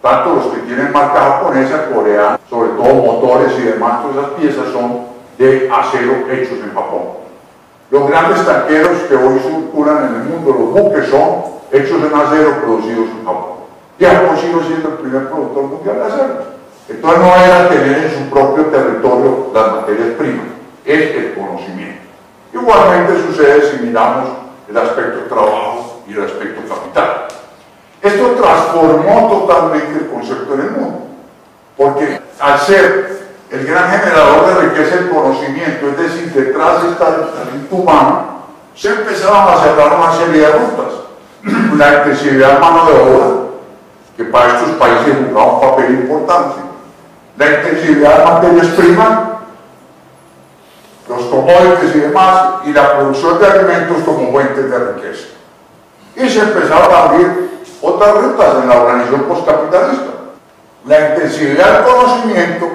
Tanto los que tienen marca japonesa, coreana, sobre todo motores y demás, todas esas piezas son de acero hechos en Japón. Los grandes tanqueros que hoy circulan en el mundo, los buques, son hechos en acero producidos en Japón. Y Japón sigue siendo el primer productor mundial de acero. Entonces no era tener en su propio territorio las materias primas, es el conocimiento. Igualmente sucede si miramos el aspecto trabajo y el aspecto capital. Esto transformó totalmente el concepto en el mundo, porque al ser el gran generador de riqueza el conocimiento, es decir, detrás está el talento humano, se empezaron a cerrar una serie de rutas. La intensividad de mano de obra, que para estos países jugaba un papel importante, la intensividad de materias primas, los commodities y demás, y la producción de alimentos como fuentes de riqueza. Y se empezaron a abrir otras rutas en la organización postcapitalista, la intensividad del conocimiento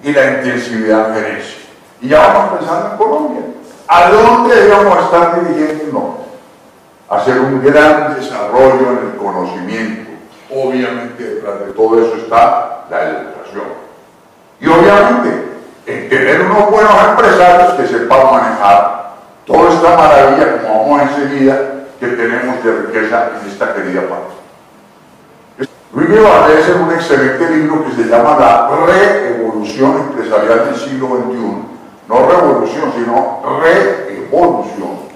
y la intensividad de gerencia. Y ya vamos pensando en Colombia. ¿A dónde debemos estar dirigiéndonos? Hacer un gran desarrollo en el conocimiento. Obviamente detrás de todo eso está la educación. Y obviamente en tener unos buenos empresarios que sepan manejar toda esta maravilla, como vamos enseguida, que tenemos de riqueza en esta querida patria. Luis Valdés en un excelente libro que se llama La Reevolución Empresarial del siglo XXI, no revolución, sino reevolución,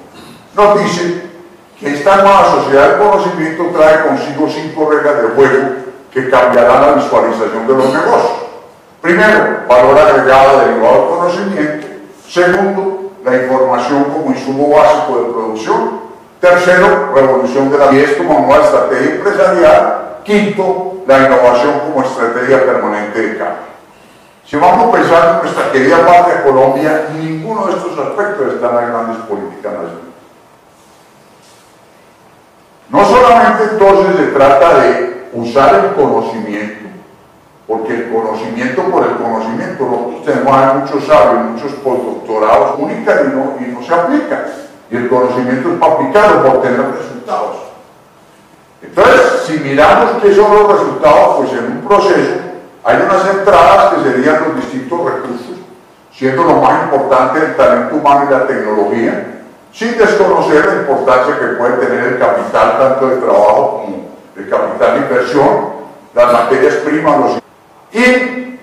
nos dice que esta nueva sociedad del conocimiento trae consigo 5 reglas de juego que cambiarán la visualización de los negocios. Primero, valor agregado derivado del conocimiento. Segundo, la información como insumo básico de producción. Tercero, revolución de la vida como nueva estrategia empresarial. Quinto, la innovación como estrategia permanente de cambio. Si vamos a pensar en nuestra querida patria Colombia, ninguno de estos aspectos está en las grandes políticas nacionales. No solamente entonces se trata de usar el conocimiento, porque el conocimiento por el conocimiento, nosotros tenemos muchos sabios, muchos postdoctorados, comunican y no se aplican. Y el conocimiento es para aplicarlo, para obtener resultados. Entonces, si miramos qué son los resultados, pues en un proceso hay unas entradas que serían los distintos recursos, siendo lo más importante el talento humano y la tecnología, sin desconocer la importancia que puede tener el capital, tanto de trabajo como el capital de inversión, las materias primas, y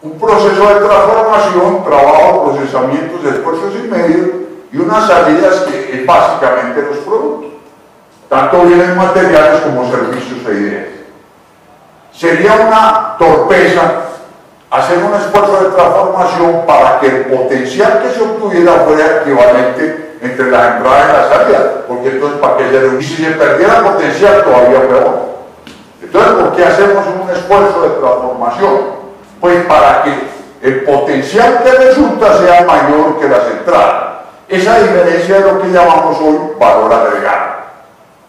un proceso de transformación, trabajo, procesamientos, esfuerzos y medios, y unas salidas que es básicamente los productos, tanto bienes materiales como servicios e ideas. Sería una torpeza hacer un esfuerzo de transformación para que el potencial que se obtuviera fuera equivalente entre la entrada y la salida, porque entonces para qué se reduce, y si se perdiera el potencial todavía peor. Entonces, ¿por qué hacemos un esfuerzo de transformación? Pues para que el potencial que resulta sea mayor que las entradas. Esa diferencia es lo que llamamos hoy valor agregado.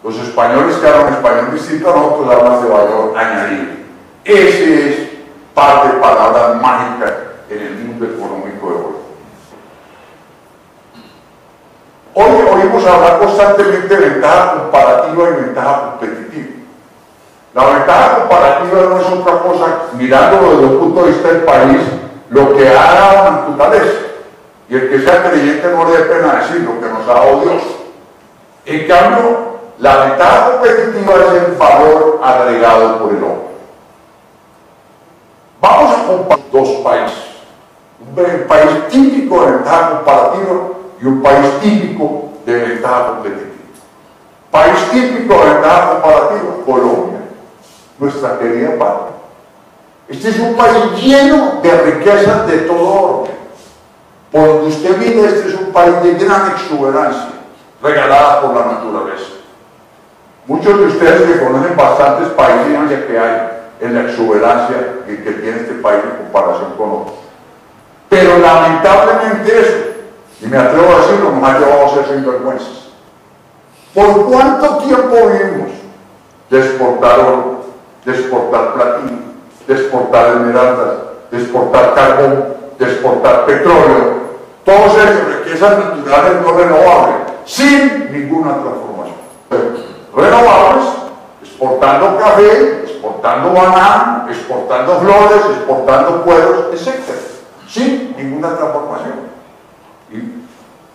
Los españoles que hablan español distinto a nosotros hablan de valor añadido. Ese es par de palabras mágicas en el mundo económico de hoy. Hoy oímos hablar constantemente de ventaja comparativa y ventaja competitiva. La ventaja comparativa no es otra cosa, mirándolo desde el punto de vista del país, lo que ha dado la naturaleza. Y el que sea creyente no le dé pena decir lo que nos ha dado Dios. En cambio, la ventaja competitiva es el valor agregado por el hombre. Vamos a comparar dos países. Un país típico de ventaja comparativa y un país típico de ventaja competitiva. País típico de ventaja comparativa, Colombia, nuestra querida patria. Este es un país lleno de riquezas de todo orden. Por donde usted mire, este es un país de gran exuberancia, regalada por la naturaleza. Muchos de ustedes que conocen bastantes países díganse que hay en la exuberancia que tiene este país en comparación con otros. Pero lamentablemente eso, y me atrevo a decirlo, nos ha llevado a ser sinvergüenzas. ¿Por cuánto tiempo vivimos de exportar oro, de exportar platino, de exportar esmeraldas, de exportar carbón, de exportar petróleo, todas esas riquezas naturales no renovables, sin ninguna transformación? Renovables, exportando café, exportando banano, exportando flores, exportando cueros, etc. Sin ninguna transformación. Y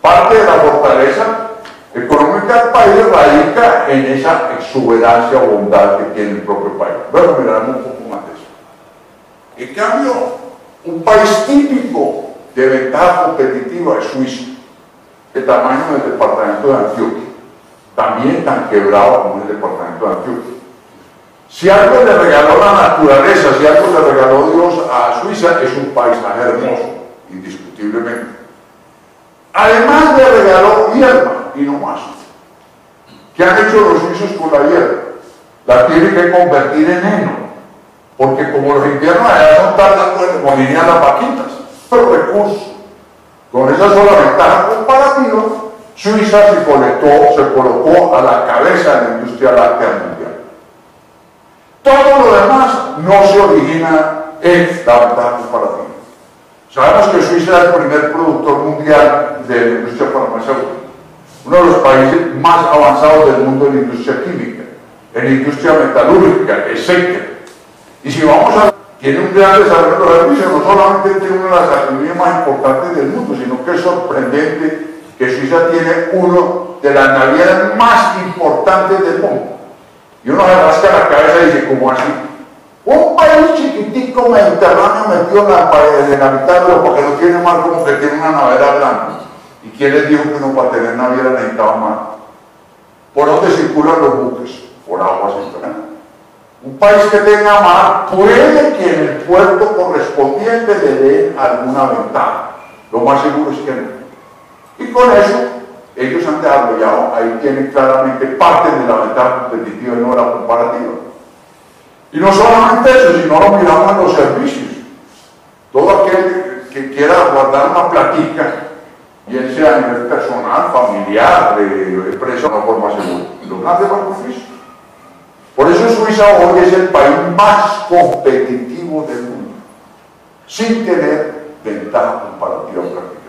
parte de la fortaleza económica del país radica en esa exuberancia o bondad que tiene el propio país. Bueno, miraremos un poco más de eso. En cambio, un país típico de ventaja competitiva es Suiza, el tamaño del departamento de Antioquia, también tan quebrado como el departamento de Antioquia. Si algo le regaló la naturaleza, si algo le regaló Dios a Suiza, es un paisaje hermoso, indiscutiblemente. Además le regaló hierba y no más. ¿Qué han hecho los suizos con la hierba? La tienen que convertir en heno, porque como los inviernos allá son tardas, pues morirían las vaquitas, pero recursos. Con esa sola ventaja comparativa, Suiza se colocó a la cabeza de la industria láctea mundial. Todo lo demás no se origina en la ventaja comparativa. Sabemos que Suiza es el primer productor mundial de la industria farmacéutica, uno de los países más avanzados del mundo en la industria química, en la industria metalúrgica, etc. Y si vamos a... tiene un gran desarrollo de los servicios, no solamente tiene una de las economías más importantes del mundo, sino que es sorprendente que Suiza tiene uno de las navieras más importantes del mundo. Y uno se rasca la cabeza y dice, ¿cómo así? Un país chiquitico mediterráneo metido en la mitad de Europa, que no tiene mar, como que tiene una naviera grande. ¿Y quién les dijo que uno para tener naviera necesitaba mar? ¿Por dónde circulan los buques? Por aguas internas. Un país que tenga mar puede que en el puerto correspondiente le den alguna ventaja. Lo más seguro es que no. Y con eso, ellos han desarrollado, ahí tienen claramente parte de la ventaja competitiva y no la comparativa. Y no solamente eso, sino lo miramos en los servicios. Todo aquel que quiera guardar una platica, bien sea a nivel personal, familiar, de empresa, de una forma segura. Los grandes bancos físicos. Por eso Suiza hoy es el país más competitivo del mundo, sin tener ventaja comparativa prácticamente.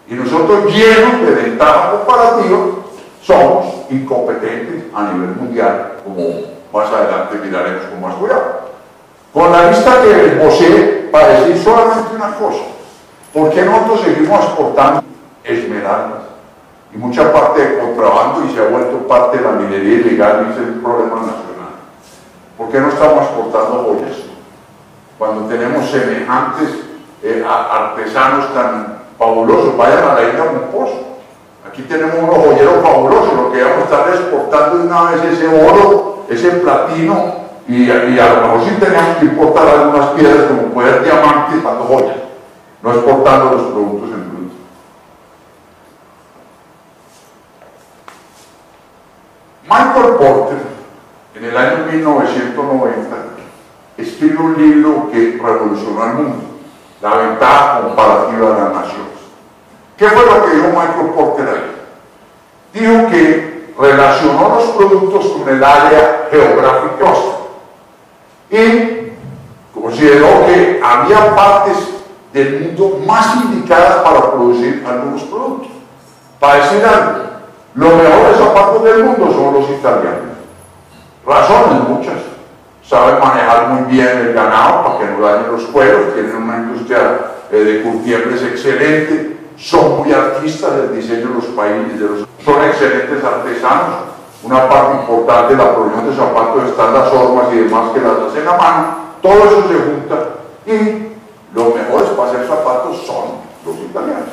Y nosotros, llenos de ventaja comparativa, somos incompetentes a nivel mundial, como más adelante miraremos con más cuidado. Con la lista que les posee, para decir solamente una cosa: ¿por qué nosotros seguimos exportando esmeraldas y mucha parte de contrabando y se ha vuelto parte de la minería ilegal y ese es un problema nacional. ¿Por qué no estamos exportando joyas? Cuando tenemos semejantes artesanos tan fabulosos, vayan a la isla Momposo. Aquí tenemos unos joyeros fabulosos, lo que vamos a estar exportando de una vez ese oro, ese platino, y a lo mejor sí tenemos que importar algunas piedras como puede ser diamantes, dando joyas, no exportando los productos en bruto. Michael Porter, en el año 1990, escribe un libro que revolucionó al mundo, La ventaja comparativa de las naciones. ¿Qué fue lo que dijo Michael Porter ahí? Dijo que relacionó los productos con el área geográfica y consideró que había partes del mundo más indicadas para producir algunos productos. Para decir algo, los mejores zapatos del mundo son los italianos. Razones muchas. Saben manejar muy bien el ganado para que no dañen los cueros, tienen una industria de curtiembres excelente, son muy artistas del diseño de los países, son excelentes artesanos. Una parte importante de la producción de zapatos están las hormas y demás que las hacen a mano. Todo eso se junta y los mejores para hacer zapatos son los italianos.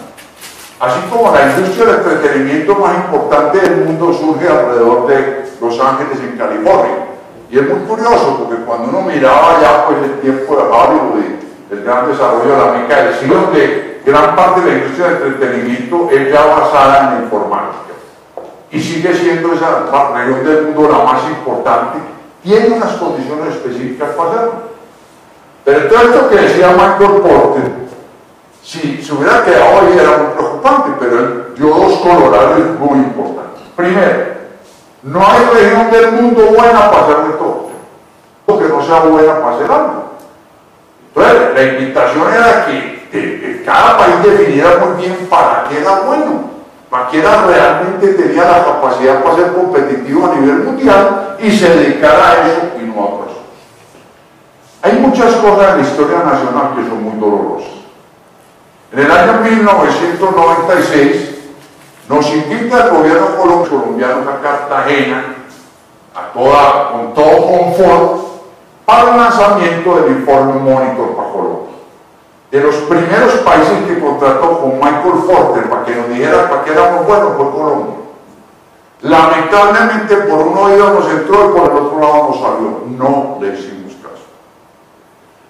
Así como la industria del entretenimiento más importante del mundo surge alrededor de Los Ángeles, en California. Y es muy curioso porque cuando uno miraba ya pues el tiempo de Hollywood y el gran desarrollo de la Meca del siglo, donde gran parte de la industria del entretenimiento es ya basada en la informática. Y sigue siendo esa región del mundo la más importante, tiene unas condiciones específicas para hacerlo. Pero todo esto que decía Michael Porter, si se hubiera quedado ahí era muy preocupante, pero él dio dos colorados muy importantes. Primero, no hay región del mundo buena para hacer de todo, porque no sea buena para hacer algo. Entonces, la invitación era que cada país definiera muy bien para qué era bueno, para qué era realmente tenía la capacidad para ser competitivo a nivel mundial y se dedicara a eso y no a otras cosas. Hay muchas cosas en la historia nacional que son muy dolorosas. En el año 1996, nos invita el gobierno colombiano a Cartagena, con todo confort, para el lanzamiento del informe Monitor para Colombia. De los primeros países que contrató con Michael Porter para que nos dijera para qué éramos buenos fue Colombia. Lamentablemente por un oído nos entró y por el otro lado nos salió. No le hicimos caso.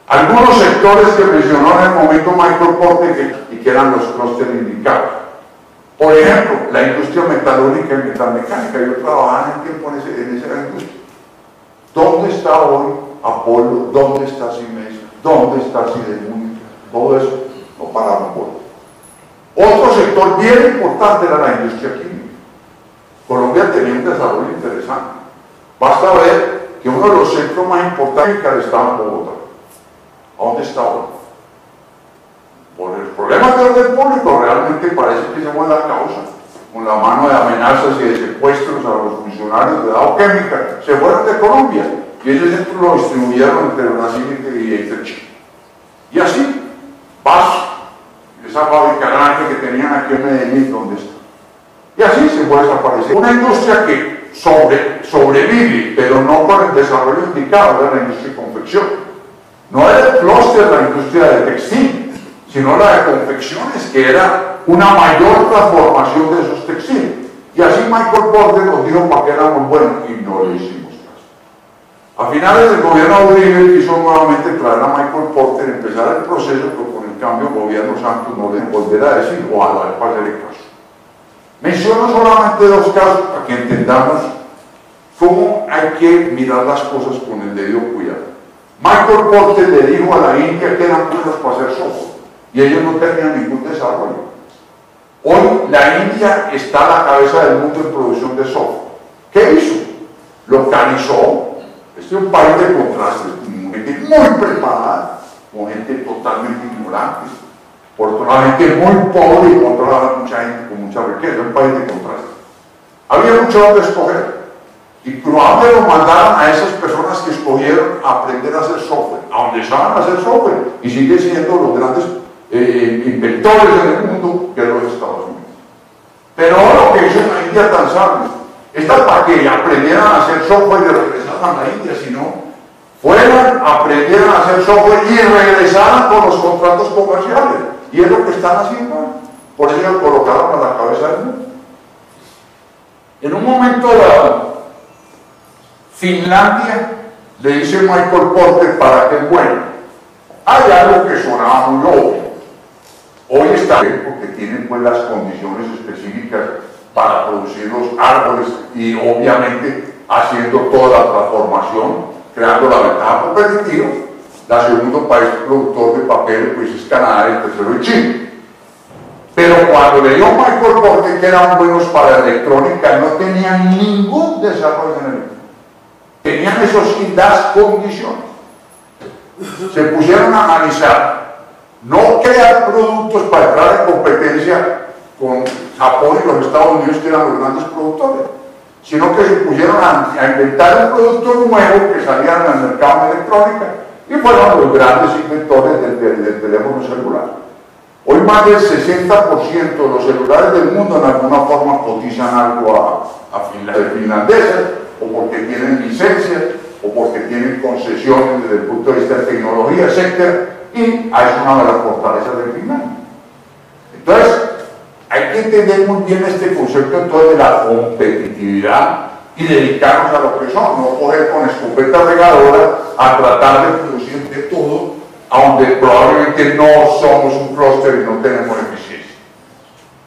Algunos sectores que mencionó en el momento Michael Porter y que eran los clústeres indicados. Por ejemplo, la industria metalúrgica y metalmecánica. Yo trabajaba en el tiempo en esa industria. ¿Dónde está hoy Apolo? ¿Dónde está Siemens? ¿Dónde está Siderúrgica? Todo eso no paramos por. Otro sector bien importante era la industria química. Colombia tenía un desarrollo interesante. Basta ver que uno de los centros más importantes estaba en Bogotá. ¿A dónde está hoy? Por el problema de orden público realmente parece que se fue la causa, con la mano de amenazas y de secuestros a los funcionarios de Dow Chemical, se fueron de Colombia y ese centro lo distribuyeron entre Brasil y entre Chile. Y así, paso, esa fábrica naranja que tenían aquí en Medellín, ¿dónde está? Y así se fue a desaparecer. Una industria que sobrevive, pero no con el desarrollo indicado de la industria de confección. No era el clúster de la industria de textil, sino la de confecciones, que era una mayor transformación de esos textiles. Y así Michael Porter nos dijo para qué éramos buenos y no le hicimos caso. A finales del gobierno Uribe quiso nuevamente traer a Michael Porter, empezar el proceso, pero con el cambio del gobierno Santos no le volverá a decir, ojalá para hacer el caso. Menciono solamente dos casos para que entendamos cómo hay que mirar las cosas con el debido cuidado. Michael Porter le dijo a la India que eran buenos para hacer software y ellos no tenían ningún desarrollo. Hoy la India está a la cabeza del mundo en producción de software. ¿Qué hizo? Localizó. Este es un país de contrastes, con gente muy preparada, con gente totalmente ignorante, por otra gente muy pobre y por otra lado mucha gente con mucha riqueza, un país de contrastes. Había mucho donde escoger. Y probablemente lo mandaron a esas personas que escogieron a aprender a hacer software, a donde saben hacer software, y sigue siendo los grandes inventores en el mundo, que es los Estados Unidos. Pero lo que hizo en la India tan sabio, esta para que aprendieran a hacer software y regresaran a la India, sino fueran, aprendieran a hacer software y regresaran con los contratos comerciales. Y es lo que están haciendo. Por eso lo colocaron a la cabeza del mundo. En un momento dado, Finlandia le dice Michael Porter para que vuelva. Hay algo que sonaba muy obvio. Hoy está bien porque tienen pues las condiciones específicas para producir los árboles y obviamente haciendo toda la transformación, creando la ventaja competitiva. El segundo país productor de papel pues es Canadá y el tercero es Chile. Pero cuando le dio Michael Porter que eran buenos para electrónica, no tenían ningún desarrollo en electrónica. Tenían las condiciones. Se pusieron a analizar, no crear productos para entrar en competencia con Japón y los Estados Unidos, que eran los grandes productores, sino que se pusieron a inventar un producto nuevo que saliera en el mercado de electrónica y fueron los grandes inventores del teléfono celular. Hoy más del 60% de los celulares del mundo en alguna forma cotizan algo a finlandeses, o porque tienen licencias, o porque tienen concesiones desde el punto de vista de tecnología, etc. Y es una de las fortalezas de Finlandia. Entonces, hay que entender muy bien este concepto entonces de la competitividad y dedicarnos a lo que son, no coger con escopeta regadora a tratar de producir de todo, aunque probablemente no somos un clúster y no tenemos eficiencia.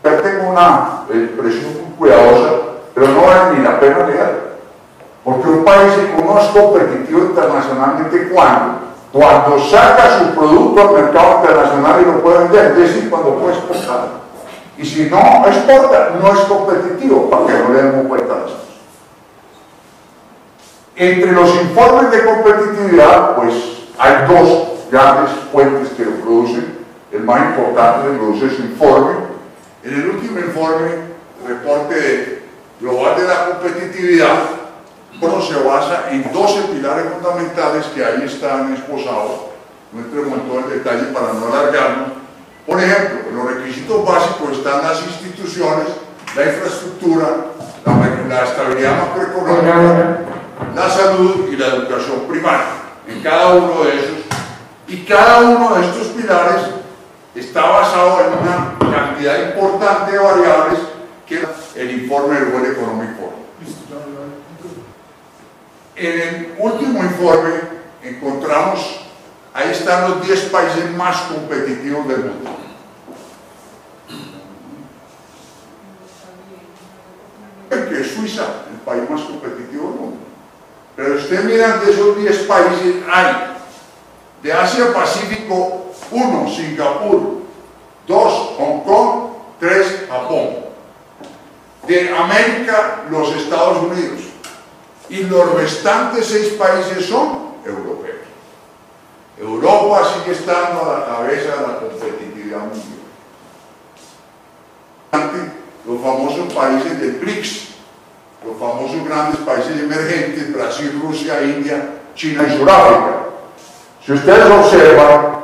Pero tengo una expresión muy cuidadosa, pero no vale ni la pena leer. Porque un país no es competitivo internacionalmente cuando saca su producto al mercado internacional y lo puede vender, es decir, cuando puede exportar. Y si no exporta, no es competitivo, para que no le demos cuenta de eso. Entre los informes de competitividad, pues hay dos grandes fuentes que lo producen. El más importante lo produce su informe. En el último informe, el reporte global de la competitividad, se basa en 12 pilares fundamentales que ahí están esbozados. No entremos en todo el detalle para no alargarnos. Por ejemplo, en los requisitos básicos están las instituciones, la infraestructura, la estabilidad macroeconómica, la salud y la educación primaria. En cada uno de esos. Y cada uno de estos pilares está basado en una cantidad importante de variables que el informe del World Economic Forum. En el último informe encontramos, ahí están los 10 países más competitivos del mundo. Que es Suiza, el país más competitivo del mundo. Pero usted mira, de esos 10 países hay de Asia Pacífico 1, Singapur, 2, Hong Kong, 3, Japón. De América, los Estados Unidos. Y los restantes 6 países son europeos. Europa sigue estando a la cabeza de la competitividad mundial. Los famosos países del BRICS, los famosos grandes países emergentes, Brasil, Rusia, India, China y Sudáfrica. Si ustedes observan,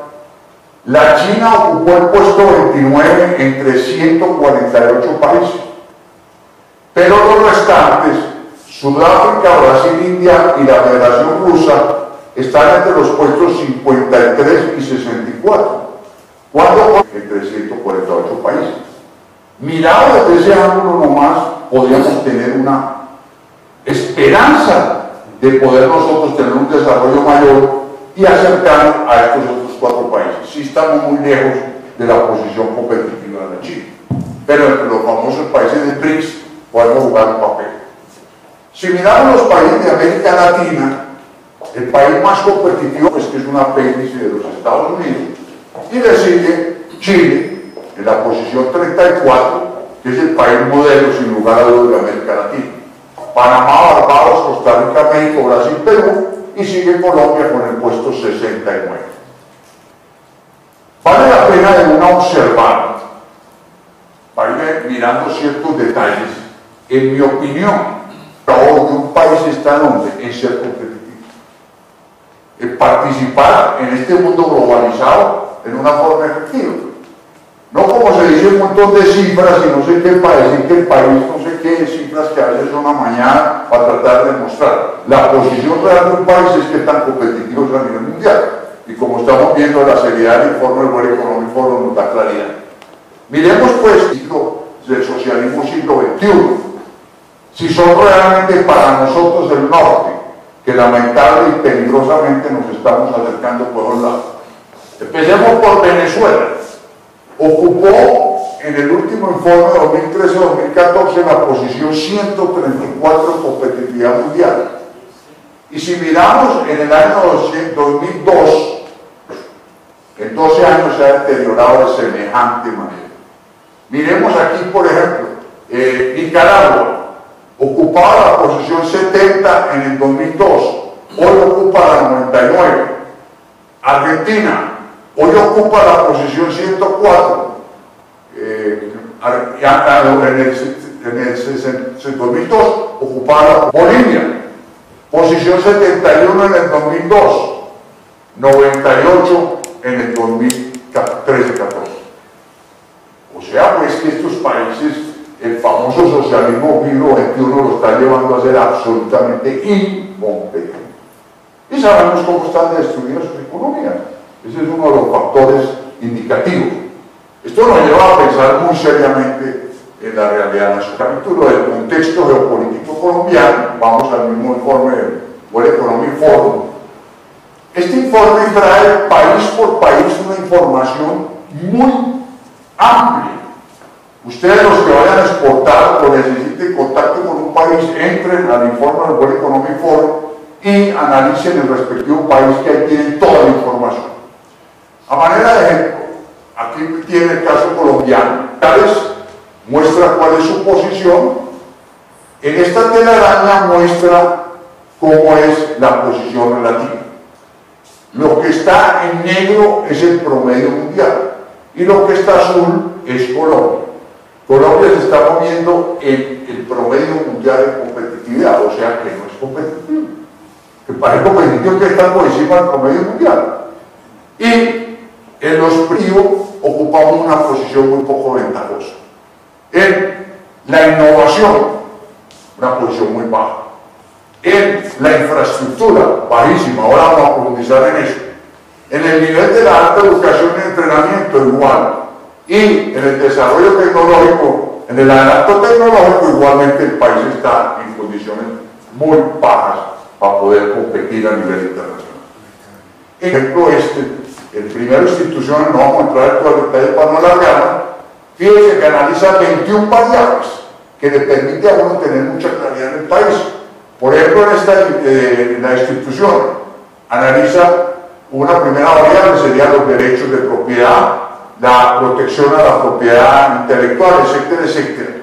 la China ocupó el puesto 29 entre 148 países, pero los restantes, Sudáfrica, Brasil, India y la Federación Rusa, están entre los puestos 53 y 64, cuando entre 148 países. Mirado desde ese ángulo nomás, podríamos tener una esperanza de poder nosotros tener un desarrollo mayor y acercarnos a estos otros 4 países. Sí estamos muy lejos de la posición competitiva de la China, pero entre los famosos países de BRICS podemos jugar un papel. Si miramos los países de América Latina, el país más competitivo pues que es un apéndice de los Estados Unidos, y le sigue Chile en la posición 34, que es el país modelo sin lugar a dudas de América Latina. Panamá, Barbados, Costa Rica, México, Brasil, Perú, y sigue Colombia con el puesto 69. Vale la pena de una observar, para ir mirando ciertos detalles. En mi opinión, hoy un país está donde en ser competitivo, en participar en este mundo globalizado en una forma efectiva. No como se dice un montón de cifras y no sé qué para decir que el país, no sé qué cifras que a veces son amañadas para tratar de mostrar. La posición real de un país es que tan competitivo es a nivel mundial. Y como estamos viendo, la seriedad del informe del World Economic Forum nos da claridad. Miremos pues del socialismo siglo XXI, si son realmente para nosotros el norte, que lamentable y peligrosamente nos estamos acercando por un lado. Empecemos por Venezuela. Ocupó en el último informe 2013-2014 la posición 134 en competitividad mundial. Y si miramos en el año 2002, en 12 años se ha deteriorado de semejante manera. Miremos aquí, por ejemplo, Nicaragua ocupaba la posición 70 en el 2002, hoy ocupa la 99. Argentina hoy ocupa la posición 104, en el 2002 ocupaba la Bolivia, posición 71 en el 2002, 98 en el 2013-14. O sea, pues que estos países, el famoso socialismo siglo XXI lo está llevando a ser absolutamente incompetente. Y sabemos cómo están destruidas sus economías. Ese es uno de los factores indicativos. Esto nos lleva a pensar muy seriamente en la realidad nacional. Capítulo del contexto geopolítico colombiano, vamos al mismo informe del World Economic Forum. Este informe trae país por país una información muy amplia. Ustedes, los que vayan a exportar o necesiten contacto con un país, entren al informe del World Economic Forum y analicen el respectivo país, que ahí tienen toda la información. A manera de ejemplo, aquí tiene el caso colombiano. Muestra cuál es su posición. En esta telaraña muestra cómo es la posición relativa. Lo que está en negro es el promedio mundial y lo que está azul es Colombia. Colombia se está moviendo en el promedio mundial de competitividad, o sea que no es competitivo. Que para el competitivo que está por encima del promedio mundial. Y en los fríos ocupamos una posición muy poco ventajosa. En la innovación, una posición muy baja. En la infraestructura, bajísima, ahora vamos a profundizar en eso. En el nivel de la alta educación y entrenamiento, igual. Y en el desarrollo tecnológico, en el adelanto tecnológico, igualmente el país está en condiciones muy bajas para poder competir a nivel internacional. Ejemplo el primera institución, no vamos a entrar en todo el detalle para no alargarla, fíjense que analiza 21 variables que le permite a uno tener mucha claridad en el país. Por ejemplo, en la institución analiza una primera variable, serían los derechos de propiedad, la protección a la propiedad intelectual, etcétera, etcétera.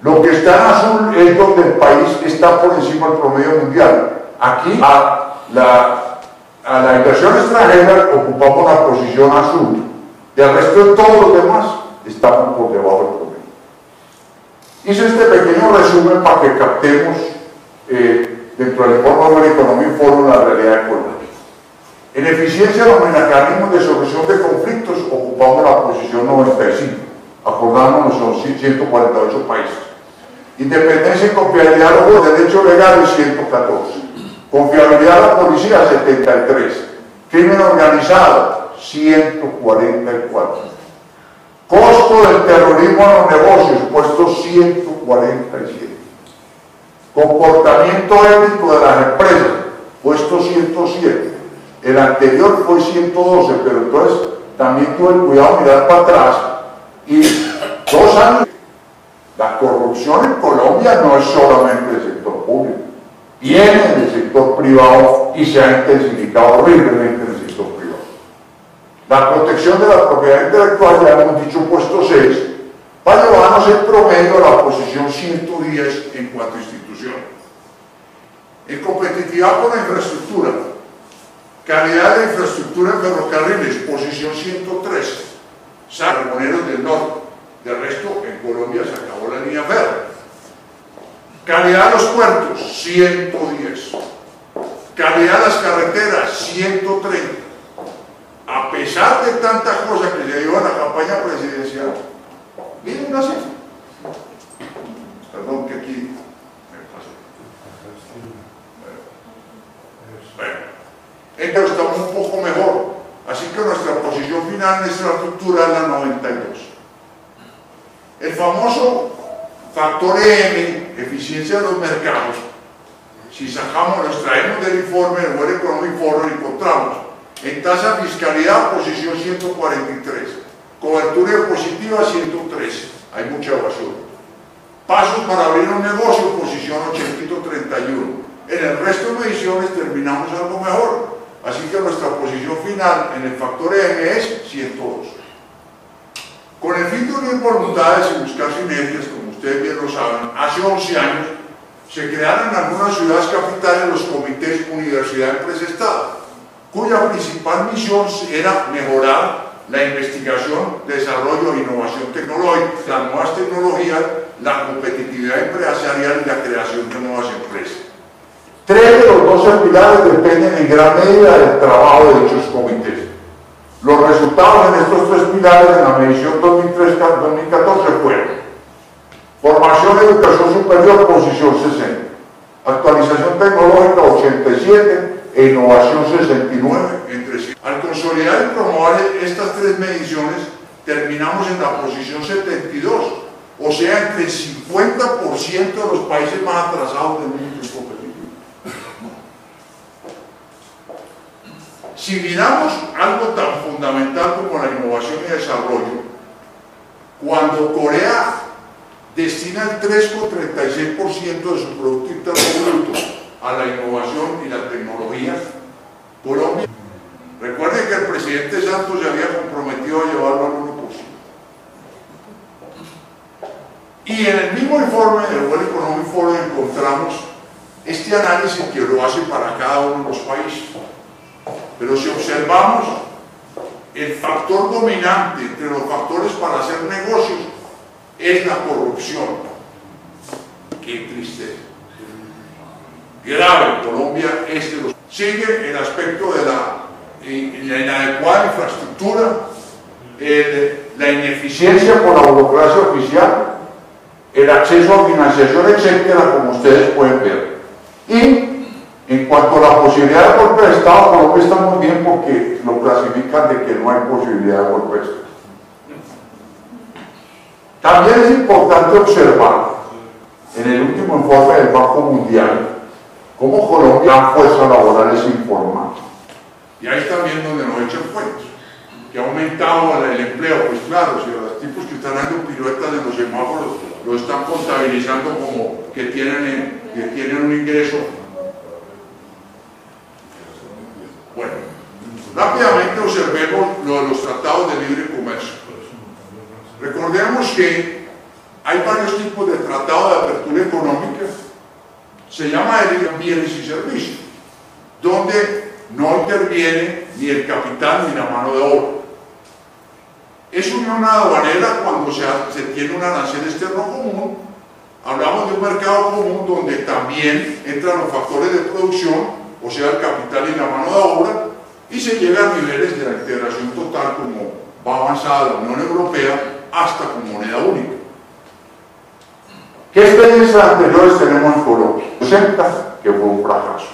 Lo que está en azul es donde el país está por encima del promedio mundial. Aquí, a la inversión extranjera ocupamos la posición azul. Y el resto de todos los demás estamos por debajo del promedio. Hice este pequeño resumen para que captemos dentro del informe del Economic Forum la realidad de Colombia. En eficiencia de los mecanismos de solución de conflictos ocupamos la posición 95, acordándonos son 148 países. Independencia y confiabilidad de los derechos legales 114. Confiabilidad de la policía 73. Crimen organizado 144. Costo del terrorismo en los negocios puesto 147. Comportamiento ético de las empresas puesto 107. El anterior fue 112, pero entonces también tuve el cuidado de mirar para atrás y 2 años. La corrupción en Colombia no es solamente del sector público, viene del sector privado y se ha intensificado horriblemente en el sector privado. La protección de la propiedad intelectual, ya hemos dicho, puesto 6, va a llevarnos el promedio a la posición 110 en cuanto a instituciones. En competitividad con la infraestructura, calidad de infraestructura en ferrocarriles, posición 113, Carboneros del Norte. De resto, en Colombia se acabó la línea verde. Calidad de los puertos, 110. Calidad de las carreteras, 130. A pesar pesar de tantas cosas que se dio en la campaña presidencial, miren una cifra. Perdón que aquí me pasé. Bueno, entonces estamos un poco mejor. Así que nuestra posición final en esta estructura es la 92. El famoso factor EM, eficiencia de los mercados, si sacamos, nos traemos del informe del World Economic Forum, encontramos en tasa de fiscalidad posición 143, cobertura positiva 113, hay mucha evasión. Pasos para abrir un negocio, posición 831. En el resto de mediciones terminamos algo mejor, así que nuestra posición final en el factor EM es 102. Con el fin de unir voluntades y buscar sinergias, como ustedes bien lo saben, hace 11 años se crearon en algunas ciudades capitales los comités Universidad, Empresa, Estado, cuya principal misión era mejorar la investigación, desarrollo e innovación tecnológica, las nuevas tecnologías, la competitividad empresarial y la creación de nuevas empresas. 3 de los 12 pilares dependen en gran medida del trabajo de dichos comités. Los resultados en estos 3 pilares en la medición 2013-2014 fueron: formación y educación superior, posición 60, actualización tecnológica 87 e innovación 69, entre sí. Al consolidar y promover estas 3 mediciones, terminamos en la posición 72, o sea, entre el 50% de los países más atrasados del mundo competitivo. Si miramos algo tan fundamental como la innovación y desarrollo, cuando Corea destina el 3,36% de su Producto Interno Bruto a la innovación y la tecnología, Colombia, recuerden que el presidente Santos se había comprometido a llevarlo al 1%. Y en el mismo informe del World Economic Forum encontramos este análisis que lo hace para cada uno de los países. Pero si observamos, el factor dominante entre los factores para hacer negocios es la corrupción. Qué tristeza. Grave. Colombia es de los... Sigue el aspecto de la inadecuada infraestructura, la ineficiencia por la burocracia oficial, el acceso a financiación, etcétera, como ustedes pueden ver. Y en cuanto a la posibilidad de golpe de Estado, Colombia está muy bien porque lo clasifican de que no hay posibilidad de golpe de Estado. También es importante observar en el último informe del Banco Mundial cómo Colombia da fuerza laboral es informal. Y ahí está bien donde nos echan cuentos, que ha aumentado el empleo. Pues claro, si los tipos que están dando piruetas en los semáforos lo están contabilizando como que tienen un ingreso. Bueno, rápidamente observemos lo de los tratados de libre comercio. Recordemos que hay varios tipos de tratado de apertura económica. Se llama de libre bienes y servicios, donde no interviene ni el capital ni la mano de obra. Es unión aduanera cuando se tiene un arancel externo común. Hablamos de un mercado común donde también entran los factores de producción, o sea, el capital y la mano de obra, y se llega a niveles de la integración total como va avanzada la Unión Europea hasta con moneda única. ¿Qué experiencias anteriores tenemos en Colombia? CENTA, que fue un fracaso.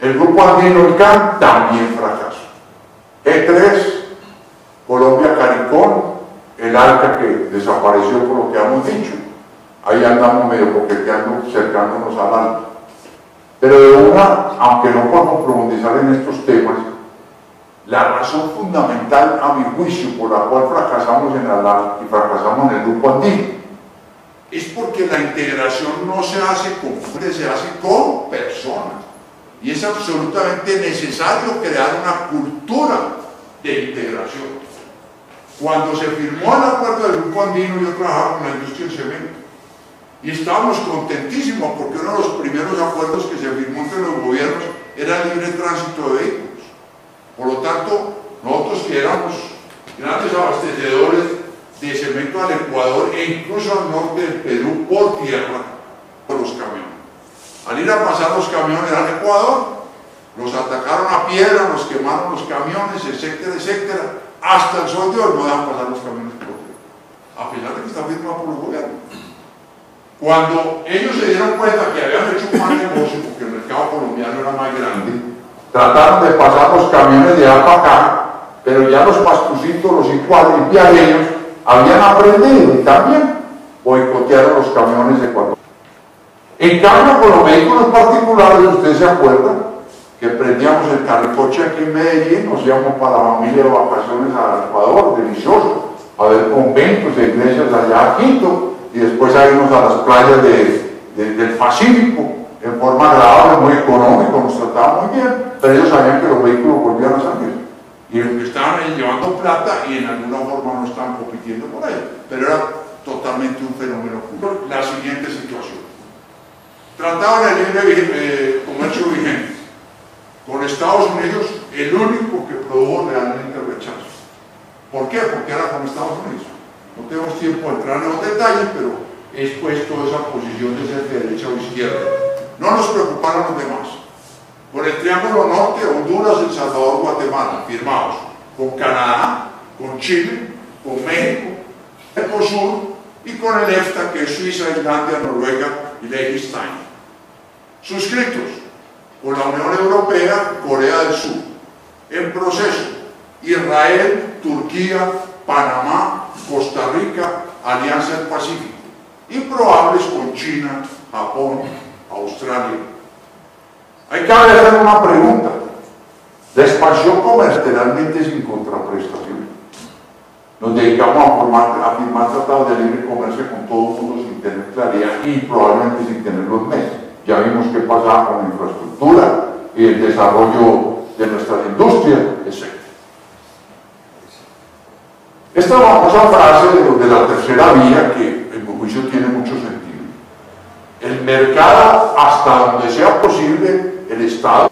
El Grupo Andino, el CAN, también fracaso. E3, Colombia Caricón, el ALCA que desapareció por lo que hemos dicho. Ahí andamos medio coqueteando, acercándonos al ALCA. Pero de una, aunque no podemos profundizar en estos temas, la razón fundamental, a mi juicio, por la cual fracasamos en la ALCA y fracasamos en el Grupo Andino, es porque la integración no se hace con gente, se hace con personas. Y es absolutamente necesario crear una cultura de integración. Cuando se firmó el acuerdo del Grupo Andino, yo trabajaba con la industria del cemento. Y estábamos contentísimos porque uno de los primeros acuerdos que se firmó entre los gobiernos era el libre tránsito de vehículos. Por lo tanto, nosotros que éramos grandes abastecedores de cemento al Ecuador e incluso al norte del Perú por tierra, por los camiones. Al ir a pasar los camiones al Ecuador, Los atacaron a piedra, los quemaron los camiones, etcétera, etcétera. Hasta el sol de hoy no dejan pasar los camiones por tierra, a pesar de que está firmado por el gobierno. Cuando ellos se dieron cuenta que habían hecho un mal negocio, porque el mercado colombiano era más grande, trataron de pasar los camiones de allá para acá, pero ya los pastucitos, los piareños, habían aprendido y también boicotearon los camiones de Ecuador. En cambio, con los vehículos particulares, ustedes se acuerdan que prendíamos el carricoche aquí en Medellín, nos íbamos para la familia de vacaciones a Ecuador, delicioso, a ver conventos e iglesias allá a Quito, y después a irnos a las playas del Pacífico, en forma agradable, muy económico, nos trataban muy bien, pero ellos sabían que los vehículos volvían a salir. Y los que estaban ahí llevando plata y en alguna forma no estaban compitiendo por ahí, pero era totalmente un fenómeno cultural. La siguiente situación. Tratado de libre comercio vigente. Con Estados Unidos, el único que produjo realmente rechazo. ¿Por qué? Porque era con Estados Unidos. No tenemos tiempo de entrar en los detalles, pero es pues toda esa posición de ser de derecha o izquierda. No nos preocuparon los demás. Con el Triángulo Norte, Honduras, El Salvador, Guatemala, firmados. Con Canadá, con Chile, con México, Mercosur y con el EFTA, que es Suiza, Islandia, Noruega y Liechtenstein. Suscritos con la Unión Europea, Corea del Sur. En proceso, Israel, Turquía, Panamá, Costa Rica, Alianza del Pacífico. Y probables con China, Japón, Australia. Hay que hacer una pregunta. La expansión comercialmente sin contraprestación. Nos dedicamos a firmar tratados de libre comercio con todo el mundo sin tener claridad y probablemente sin tener los medios. Ya vimos qué pasaba con la infraestructura y el desarrollo de nuestras industrias, etc. Esta famosa frase de la tercera vía, que en mi juicio tiene mucho sentido. El mercado, hasta donde sea posible, el Estado.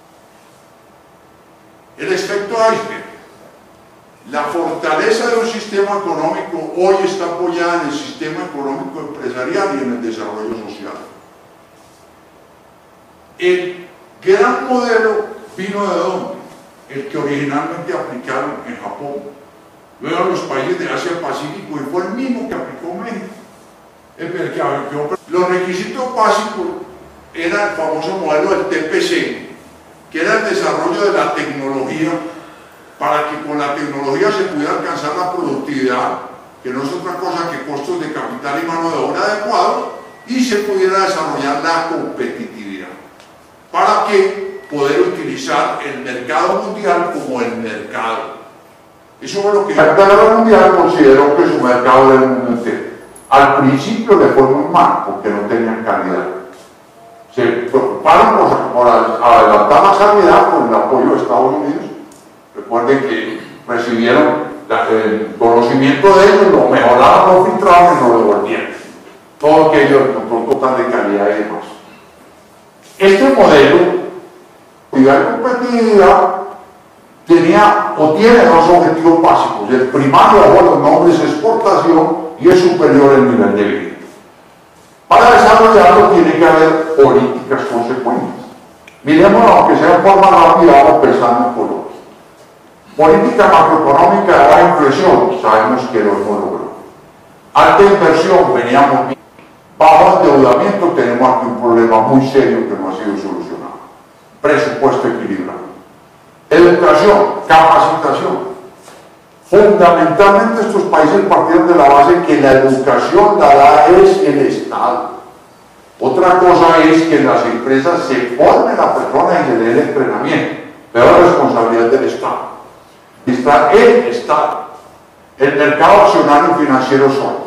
El efecto iceberg. La fortaleza de un sistema económico hoy está apoyada en el sistema económico empresarial y en el desarrollo social. El gran modelo vino de dónde? El que originalmente aplicaron en Japón, luego en los países de Asia-Pacífico, y fue el mismo que aplicó México. Los requisitos básicos era el famoso modelo del TPC, que era el desarrollo de la tecnología para que con la tecnología se pudiera alcanzar la productividad, que no es otra cosa que costos de capital y mano de obra adecuados, y se pudiera desarrollar la competitividad, para que poder utilizar el mercado mundial como el mercado. Eso fue lo que la Guerra Mundial consideró que su mercado era el mundo entero. Al principio le fue muy mal, porque no tenían calidad. Se preocuparon por adelantar la sanidad con el apoyo de Estados Unidos. Recuerden que recibieron el conocimiento de ellos, lo mejoraron, lo filtraron y lo devolvieron. Todo aquello, el control total de calidad y demás. Este modelo de competitividad tenía o tiene dos objetivos básicos. El primario, bajo los nombres, es exportación y es superior el nivel de vida. Para desarrollarlo tiene que haber políticas consecuentes. Miremos, aunque sea en forma rápida, vamos pensando en Colombia. Política macroeconómica de baja inflación, sabemos que lo hemos logrado. Alta inversión, veníamos bien. Bajo endeudamiento, tenemos aquí un problema muy serio que no ha sido solucionado. Presupuesto equilibrado. Educación, capacitación. Fundamentalmente estos países partieron de la base que la educación la da es el Estado. Otra cosa es que las empresas se formen a personas y se den el entrenamiento, pero la responsabilidad del Estado. Está el Estado, el mercado accionario y financiero solo.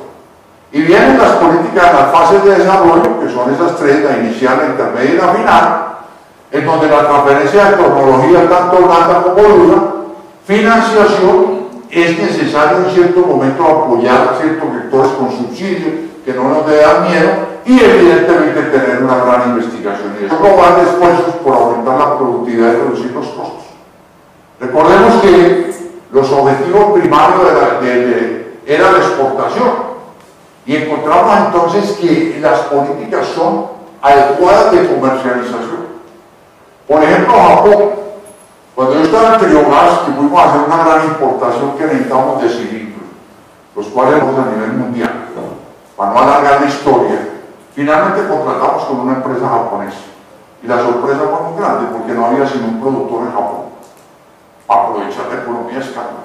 Y vienen las políticas de las fases de desarrollo, que son esas tres, la inicial, la intermedia y la final, en donde la transferencia de tecnología, tanto blanda como dura, financiación, es necesario en cierto momento apoyar a ciertos sectores con subsidios que no nos dé dar miedo y evidentemente tener una gran investigación y probar esfuerzos por aumentar la productividad y reducir los costos. Recordemos que los objetivos primarios era la exportación y encontramos entonces que las políticas son adecuadas de comercialización. Por ejemplo, Japón Cuando yo estaba en Triogas, que fuimos a hacer una gran importación que necesitábamos de cilindros, los cuales vamos a nivel mundial, para no alargar la historia, finalmente contratamos con una empresa japonesa. Y la sorpresa fue muy grande porque no había sino un productor en Japón, para aprovechar la economía de escala.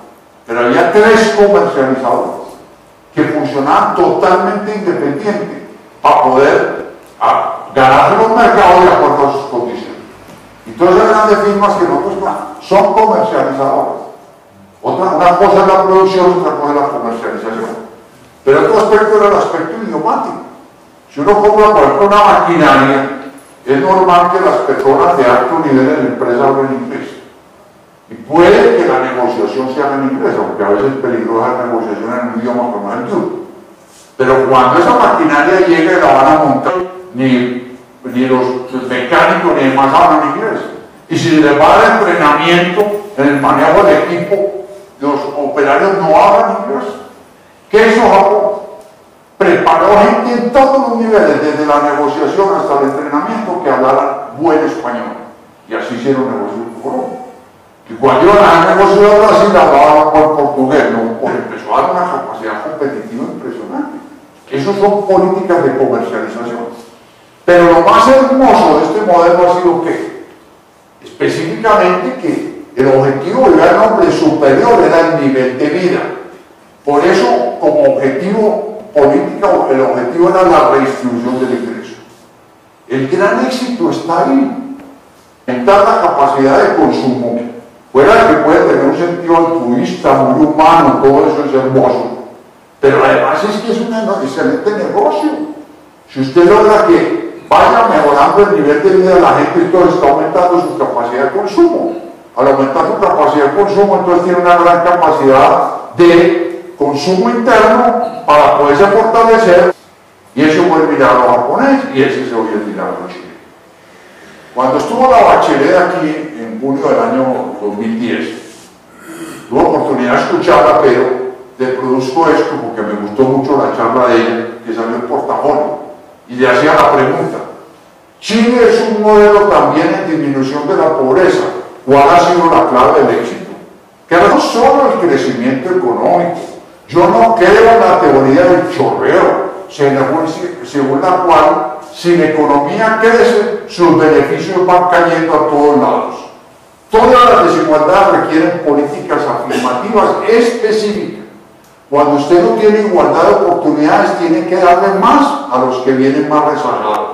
Pero había 3 comercializadores que funcionaban totalmente independientes para poder ganarse los mercados de acuerdo a sus condiciones. Y todas esas grandes firmas que nosotros son comercializadoras. Una cosa es la producción, otra cosa es la comercialización. Pero otro aspecto era el aspecto idiomático. Si uno compra, por ejemplo, una maquinaria, es normal que las personas de alto nivel en la empresa hablen inglés. Y puede que la negociación se haga en inglés, aunque a veces es peligrosa la negociación en un idioma como el tuyo. Pero cuando esa maquinaria llega y la van a montar, ni los mecánicos ni demás hablan inglés. Y si les va a dar entrenamiento en el manejo del equipo, los operarios no hablan inglés. ¿Qué hizo Japón? Preparó gente en todos los niveles, desde la negociación hasta el entrenamiento, que hablaran buen español. Y así hicieron negocios con Colombia. Y cuando iban a negociar a Brasil, hablaban por portugués, ¿no? Porque empezó a dar una capacidad competitiva impresionante. Esas son políticas de comercialización. Pero lo más hermoso de este modelo ha sido que, específicamente, que el objetivo de un hombre superior era el nivel de vida. Por eso, como objetivo político, el objetivo era la redistribución del ingreso. El gran éxito está ahí. Aumentar la capacidad de consumo. Fuera que puede tener un sentido altruista, muy humano, todo eso es hermoso. Pero además es que es un excelente negocio. Si usted logra que vaya mejorando el nivel de vida de la gente, entonces está aumentando su capacidad de consumo. Al aumentar su capacidad de consumo, entonces tiene una gran capacidad de consumo interno para poderse fortalecer. Y eso fue el milagro japonés y ese es hoy el milagro chileno. Cuando estuvo la Bachelet aquí en junio del año 2010, tuve oportunidad de escucharla, pero le produzco esto porque me gustó mucho la charla de ella, que salió en Portafolio, y le hacía la pregunta: Chile es un modelo también en disminución de la pobreza. ¿Cuál ha sido la clave del éxito? Que no solo el crecimiento económico. Yo no creo en la teoría del chorreo, según la cual, si la economía crece, sus beneficios van cayendo a todos lados. Todas las desigualdades requieren políticas afirmativas específicas. Cuando usted no tiene igualdad de oportunidades, tiene que darle más a los que vienen más rezagados.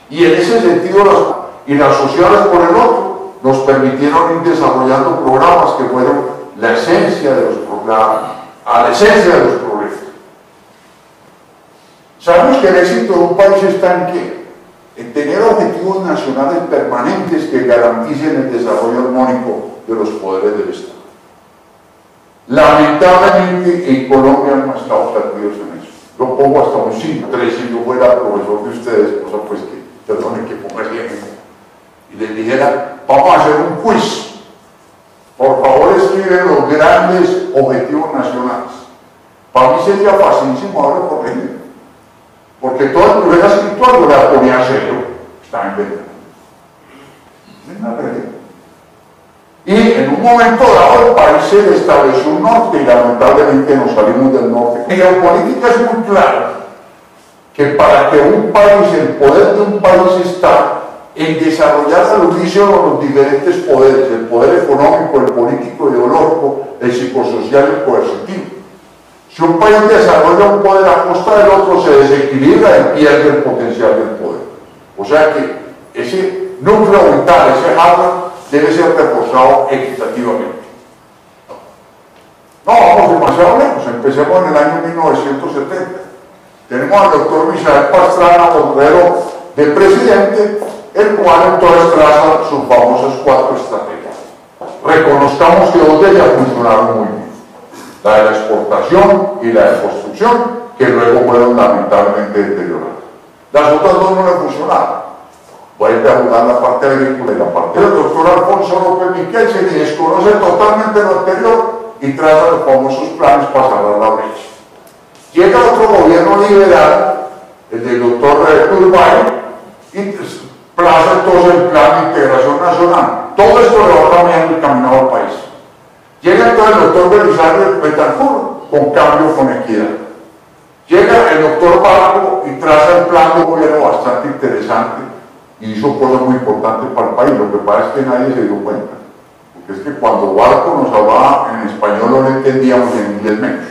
Y en ese sentido, las sociales por el otro, nos permitieron ir desarrollando programas que fueron la esencia de los programas, a la esencia de los problemas. Sabemos que el éxito de un país está en ¿qué? En tener objetivos nacionales permanentes que garanticen el desarrollo armónico de los poderes del Estado. Lamentablemente en Colombia hemos estado perdidos en eso. Lo pongo hasta un 5-3 si yo fuera profesor de ustedes, cosa pues que, perdonen que ponga así ejemplo, y les dijera, vamos a hacer un quiz. Por favor escriben los grandes objetivos nacionales. Para mí sería facilísimo ahora corregir. Porque todo el nivel espiritual yo le ponía cero. Está inventando. Es una realidad. Y en un momento dado el país se estableció un norte y lamentablemente nos salimos del norte. En geopolítica es muy claro que para que un país, el poder de un país está en desarrollar al unicio de los diferentes poderes, el poder económico, el político, el ideológico, el psicosocial y el coercitivo. Si un país desarrolla un poder a costa del otro, se desequilibra y pierde el potencial del poder. O sea que ese núcleo vital, ese hardware, debe ser reforzado equitativamente. No, vamos demasiado lejos. Empecemos en el año 1970. Tenemos al doctor Misael Pastrana Borrero de presidente, el cual entonces traza sus famosas 4 estrategias. Reconozcamos que 2 de ellas funcionaron muy bien. La de la exportación y la de construcción, que luego fueron lamentablemente deterioradas. Las otras 2 no le funcionaron. Vuelve a jugar la parte agrícola y la parte del doctor Alfonso López Miquel, se desconoce totalmente lo anterior y traza los famosos planes para cerrar la brecha. Llega otro gobierno liberal, el del doctor Turbay, y Plaza, entonces el plan de integración nacional. Todo esto le va cambiando el camino al país. Llega entonces el doctor Belisario Betancourt con cambio, con equidad. Llega el doctor Barco y traza el plan de gobierno bastante interesante y hizo cosas muy importantes para el país. Lo que pasa es que nadie se dio cuenta. Porque es que cuando Barco nos hablaba en español no lo entendíamos, en inglés menos.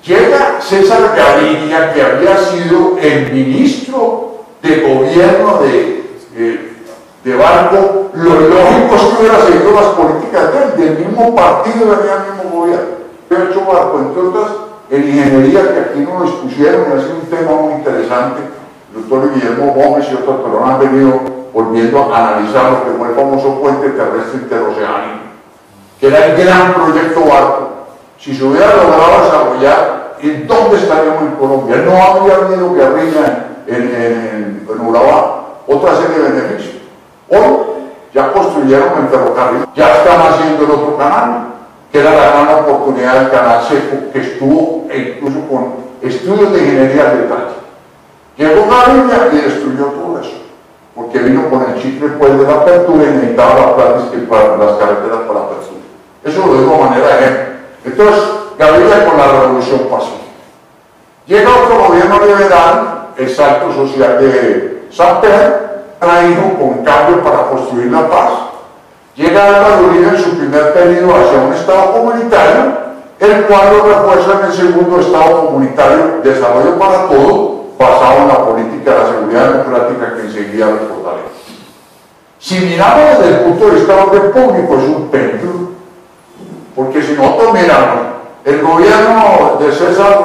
Llega César Gaviria, que había sido el ministro de gobierno de Barco. Lo lógico es que hubiera seguido las políticas del mismo partido, venía del mismo gobierno. De hecho, Barco, entre otras, en ingeniería, que aquí nos lo expusieron, y ha sido un tema muy interesante, el doctor Guillermo Gómez y otros autores han venido volviendo a analizar lo que fue el famoso puente terrestre interoceánico, que era el gran proyecto Barco. Si se hubiera logrado desarrollar, ¿en dónde estaríamos en Colombia? No habría habido guerrilla en Urabá, otra serie de beneficios. Hoy ya construyeron el ferrocarril, ya están haciendo el otro canal, que era la gran oportunidad del canal seco, que estuvo incluso con estudios de ingeniería al detalle. Llegó Gaviria y destruyó todo eso, porque vino con el chip después de la apertura y necesitaba las carreteras para la apertura. Eso lo digo de manera de ejemplo. Entonces, Gaviria con la revolución pacífica. Llega otro gobierno liberal, el Salto Social de Samper, traído con cambio para construir la paz. Llega Álvaro Uribe en su primer periodo hacia un Estado comunitario, el cual lo refuerza en el segundo Estado comunitario, desarrollo para todo, basado en la política de la seguridad democrática que enseguida lo fortalece. Si miramos desde el punto de vista del orden público, es un péndulo, porque si nosotros miramos el gobierno de César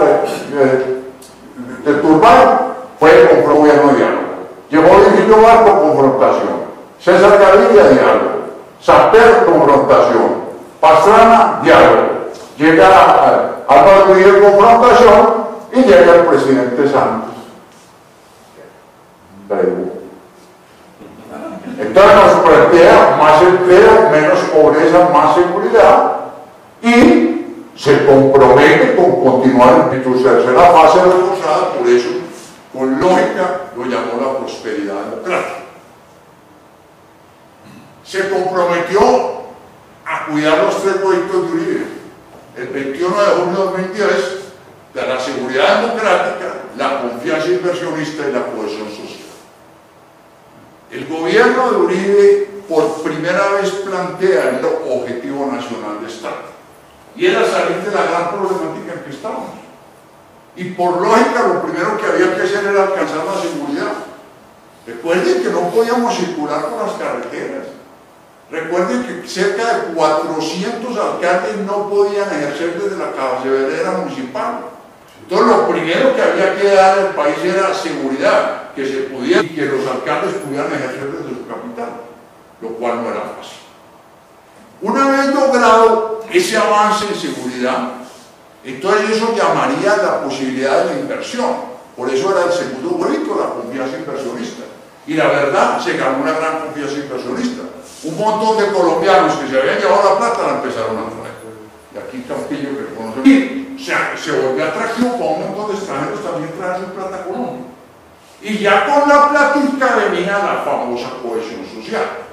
de Turbay, fue con gobierno de diálogo. Llegó Virgilio Barco, confrontación. César Gaviria, diálogo. Samper, confrontación. Pastrana, diálogo. Llega Álvaro Uribe, confrontación, y llega el presidente Santos. Entonces nos plantea más empleo, menos pobreza, más seguridad, y se compromete con continuar en su tercera fase reforzada, por eso, con lógica, lo llamó la prosperidad democrática. Se comprometió a cuidar los tres proyectos de Uribe. El 21 de junio de 2010, de la seguridad democrática, la confianza inversionista y la cohesión social. El gobierno de Uribe por primera vez plantea el objetivo nacional de Estado, y era salir de la gran problemática en que estábamos. Y por lógica, lo primero que había que hacer era alcanzar la seguridad. Recuerden que no podíamos circular por las carreteras. Recuerden que cerca de 400 alcaldes no podían ejercer desde la cabecera municipal. Entonces, lo primero que había que dar al país era seguridad, que se pudiera y que los alcaldes pudieran ejercer desde su capital, lo cual no era fácil. Una vez logrado ese avance en seguridad, entonces eso llamaría la posibilidad de la inversión. Por eso era el segundo huevito, la confianza inversionista. Y la verdad, se ganó una gran confianza inversionista. Un montón de colombianos que se habían llevado la plata la empezaron a traer. Y aquí Campillo, que conocemos. Y se volvió atractivo para un montón de extranjeros también traer su plata a Colombia. Y ya con la plática venía la famosa cohesión social,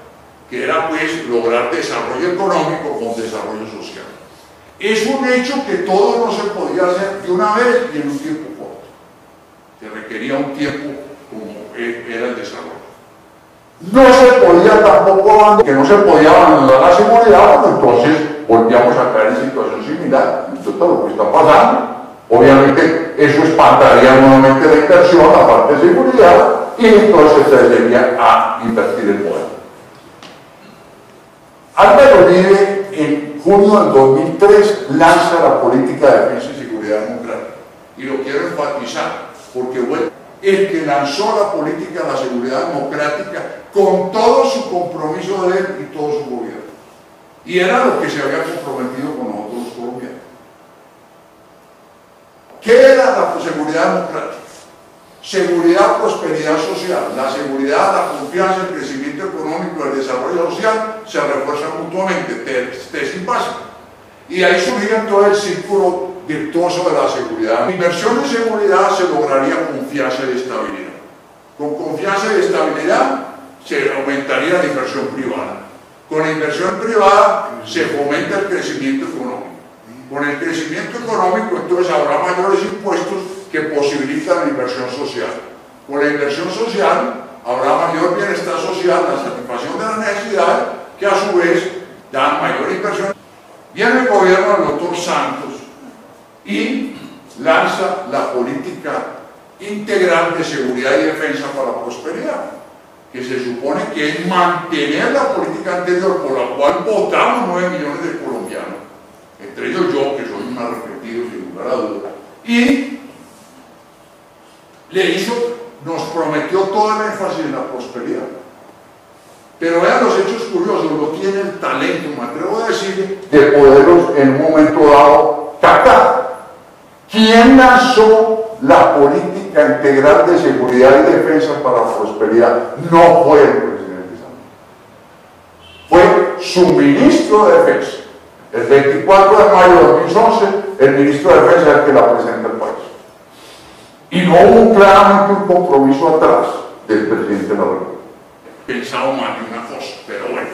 que era pues lograr desarrollo económico con desarrollo social. Es un hecho que todo no se podía hacer de una vez y en un tiempo corto. Se requería un tiempo como era el desarrollo. No se podía tampoco abandonar, que no se podía abandonar la seguridad, porque entonces volvíamos a caer en situación similar. Entonces todo lo que está pasando, obviamente eso espantaría nuevamente la inversión, la parte de seguridad, y entonces se tendería a invertir el poder. Álvaro Uribe en junio del 2003 lanza la política de defensa y seguridad democrática, y lo quiero enfatizar porque fue el que lanzó la política de la seguridad democrática con todo su compromiso de él y todo su gobierno, y era lo que se había comprometido con nosotros los colombianos. ¿Qué era la seguridad democrática? Seguridad, prosperidad social. La seguridad, la confianza, el crecimiento económico y el desarrollo social se refuerzan mutuamente, tesis básica. Y ahí surgía todo el círculo virtuoso de la seguridad. La inversión en seguridad se lograría confianza y estabilidad. Con confianza y estabilidad se aumentaría la inversión privada. Con la inversión privada se fomenta el crecimiento económico. Con el crecimiento económico entonces habrá mayores impuestos que posibilitan la inversión social. Con la inversión social habrá mayor bienestar social, la satisfacción de las necesidades, que a su vez dan mayor inversión. Viene el gobierno del doctor Santos y lanza la política integral de seguridad y defensa para la prosperidad, que se supone que es mantener la política anterior por la cual votamos 9 millones de colombianos, entre ellos yo, que soy un arrepentido sin lugar a dudas, y nos prometió todo el énfasis en la prosperidad. Pero vean los hechos curiosos, no tiene el talento, me atrevo a decir, de poderlos en un momento dado captar. ¿Quién lanzó la política integral de seguridad y defensa para la prosperidad? No fue el presidente Santos, fue su ministro de defensa. El 24 de mayo de 2011, el ministro de defensa es el que la presenta al país. Y no hubo claramente un compromiso atrás del presidente de la República. Pensado mal de una cosa, pero bueno.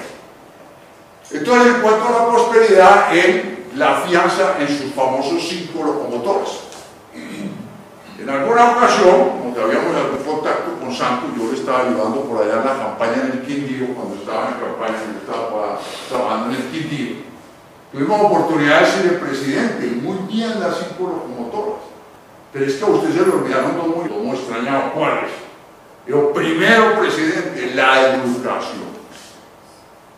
Entonces, en cuanto a la prosperidad, él la afianza en sus famosos 5 locomotores. En alguna ocasión, cuando habíamos algún contacto con Santos, yo le estaba ayudando por allá en la campaña en el Quindío, cuando estaba en campaña, yo estaba trabajando en el Quindío. Tuvimos oportunidad de decirle, presidente, muy bien las 5 locomotoras, pero es que a usted se le olvidaron dos muy extrañados. ¿Cuáles? Pero primero, presidente, la educación,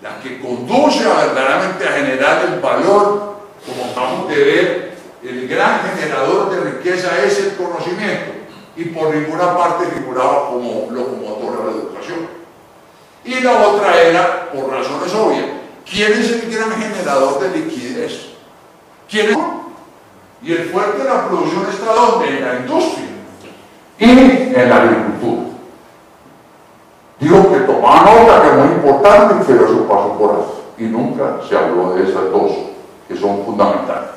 la que conduce verdaderamente a generar el valor, como acabamos de ver, el gran generador de riqueza es el conocimiento, y por ninguna parte figuraba como locomotora la educación. Y la otra era, por razones obvias, ¿quién es el gran generador de liquidez? ¿Quién es? Y el fuerte de la producción está ¿dónde? En la industria y en la agricultura. Digo que tomaba nota, que es muy importante, pero eso pasó por ahí y nunca se habló de esas dos que son fundamentales.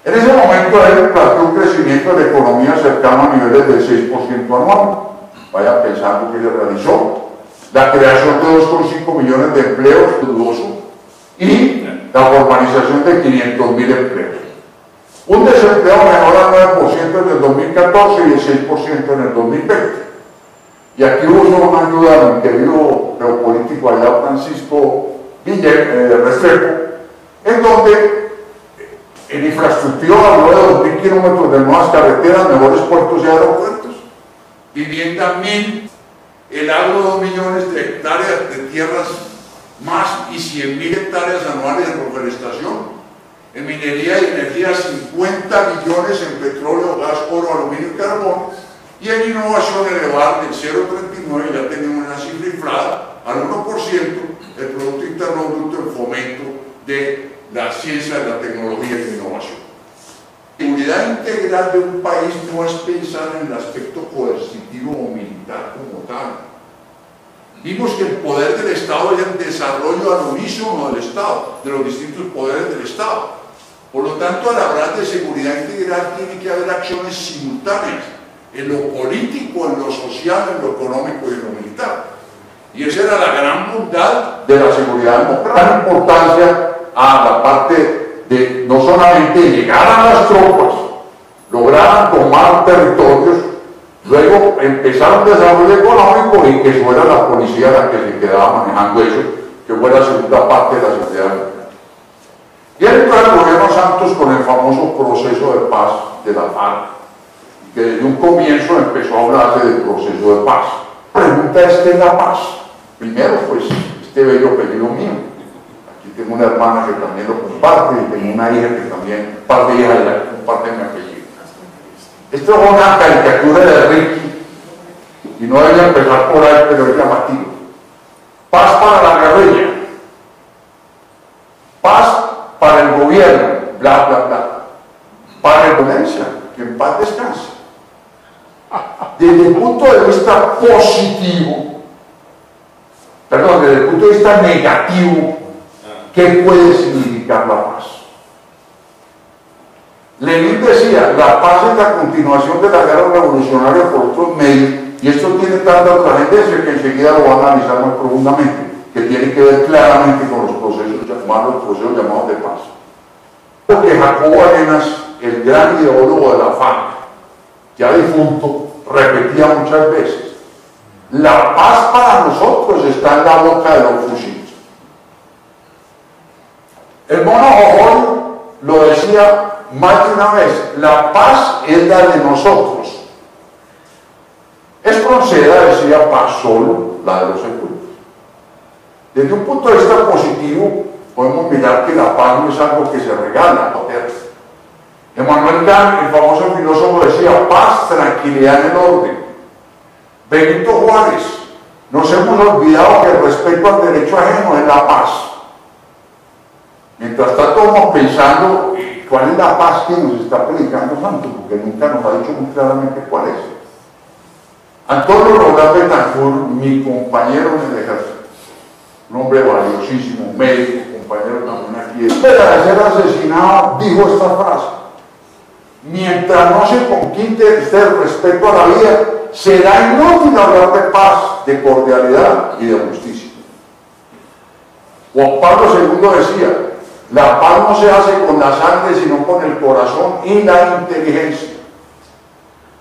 En ese momento él planteó un crecimiento de la economía cercano a niveles del 6% anual. Vaya pensando que le realizó la creación de 2,5 millones de empleos, dudoso, y la formalización de 500.000 empleos. Un desempleo menor al 9% en el 2014 y el 6% en el 2020. Y aquí hubo una ayuda a mi querido geopolítico allá, Francisco Restrepo, en donde en infraestructura habló de 2.000 kilómetros de nuevas carreteras, mejores puertos y aeropuertos, vivienda 1.000, el agro 2 millones de hectáreas de tierras más y 100.000 hectáreas anuales de reforestación. En minería y energía 50 millones en petróleo, gas, oro, aluminio y carbón, y en innovación elevar del 0,39, ya tenemos una cifra inflada, al 1% el Producto Interno Bruto en fomento de la ciencia, de la tecnología y la innovación. La seguridad integral de un país no es pensar en el aspecto coercitivo o militar como tal. Vimos que el poder del Estado es el desarrollo al unísono del Estado, de los distintos poderes del Estado. Por lo tanto, al hablar de seguridad integral tiene que haber acciones simultáneas, en lo político, en lo social, en lo económico y en lo militar. Y esa era la gran bondad de la seguridad democrática, gran importancia a la parte de no solamente llegar a las tropas, lograr tomar territorios, luego empezar un desarrollo económico y que fuera la policía la que se quedaba manejando eso, que fue la segunda parte de la seguridad democrática. Y entró el gobierno Santos con el famoso proceso de paz de la FARC, que desde un comienzo empezó a hablarse del proceso de paz. La pregunta es, ¿qué es la paz? Primero, pues, este bello apellido mío. Aquí tengo una hermana que también lo comparte y tengo una hija que también, un par de hijas que comparten mi apellido. Esto es una caricatura de Ricky, y no debería empezar por ahí, pero es llamativo. Paz para la guerrilla, paz para el gobierno, bla, bla, bla. Para la violencia, que en paz descanse. Desde el punto de vista positivo, perdón, desde el punto de vista negativo, ¿qué puede significar la paz? Lenin decía, la paz es la continuación de la guerra revolucionaria por otros medios y esto tiene tanta trascendencia que enseguida lo voy a analizar más profundamente, que tiene que ver claramente con los procesos llamados de paz. Porque Jacobo Arenas, el gran ideólogo de la FARC, ya difunto, repetía muchas veces: la paz para nosotros está en la boca de los fusiles. El mono Jojoy lo decía más de una vez: la paz es la de nosotros. Espronceda decía: paz solo la de los sepulcros. Desde un punto de vista positivo, podemos mirar que la paz no es algo que se regala. Emmanuel Kant, el famoso filósofo, decía: paz, tranquilidad en el orden. Benito Juárez: nos hemos olvidado que el respeto al derecho ajeno es la paz. Mientras tanto vamos pensando cuál es la paz que nos está predicando Santo, porque nunca nos ha dicho muy claramente cuál es. Antonio Roldán Betancourt, mi compañero en el ejército, un hombre valiosísimo, médico, compañero también aquí, después de ser asesinado, dijo esta frase: mientras no se conquiste el respeto a la vida, será inútil hablar de paz, de cordialidad y de justicia. Juan Pablo II decía: la paz no se hace con la sangre, sino con el corazón y la inteligencia.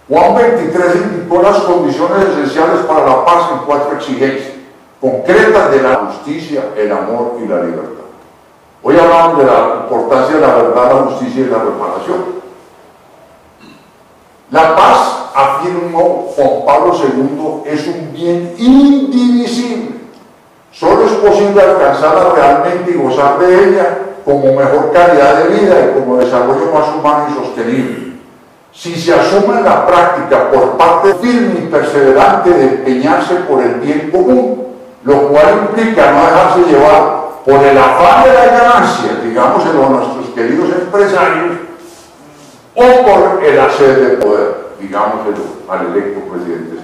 Juan 23 indicó las condiciones esenciales para la paz en 4 exigencias concretas de la justicia, el amor y la libertad. Hoy hablamos de la importancia de la verdad, la justicia y la reparación. La paz, afirmó Juan Pablo II, es un bien indivisible. Solo es posible alcanzarla realmente y gozar de ella como mejor calidad de vida y como desarrollo más humano y sostenible si se asume en la práctica por parte firme y perseverante de empeñarse por el bien común, lo cual implica no dejarse llevar por el afán de la ganancia, digámoselo a nuestros queridos empresarios, o por el hacer de poder, digámoselo al electo presidente.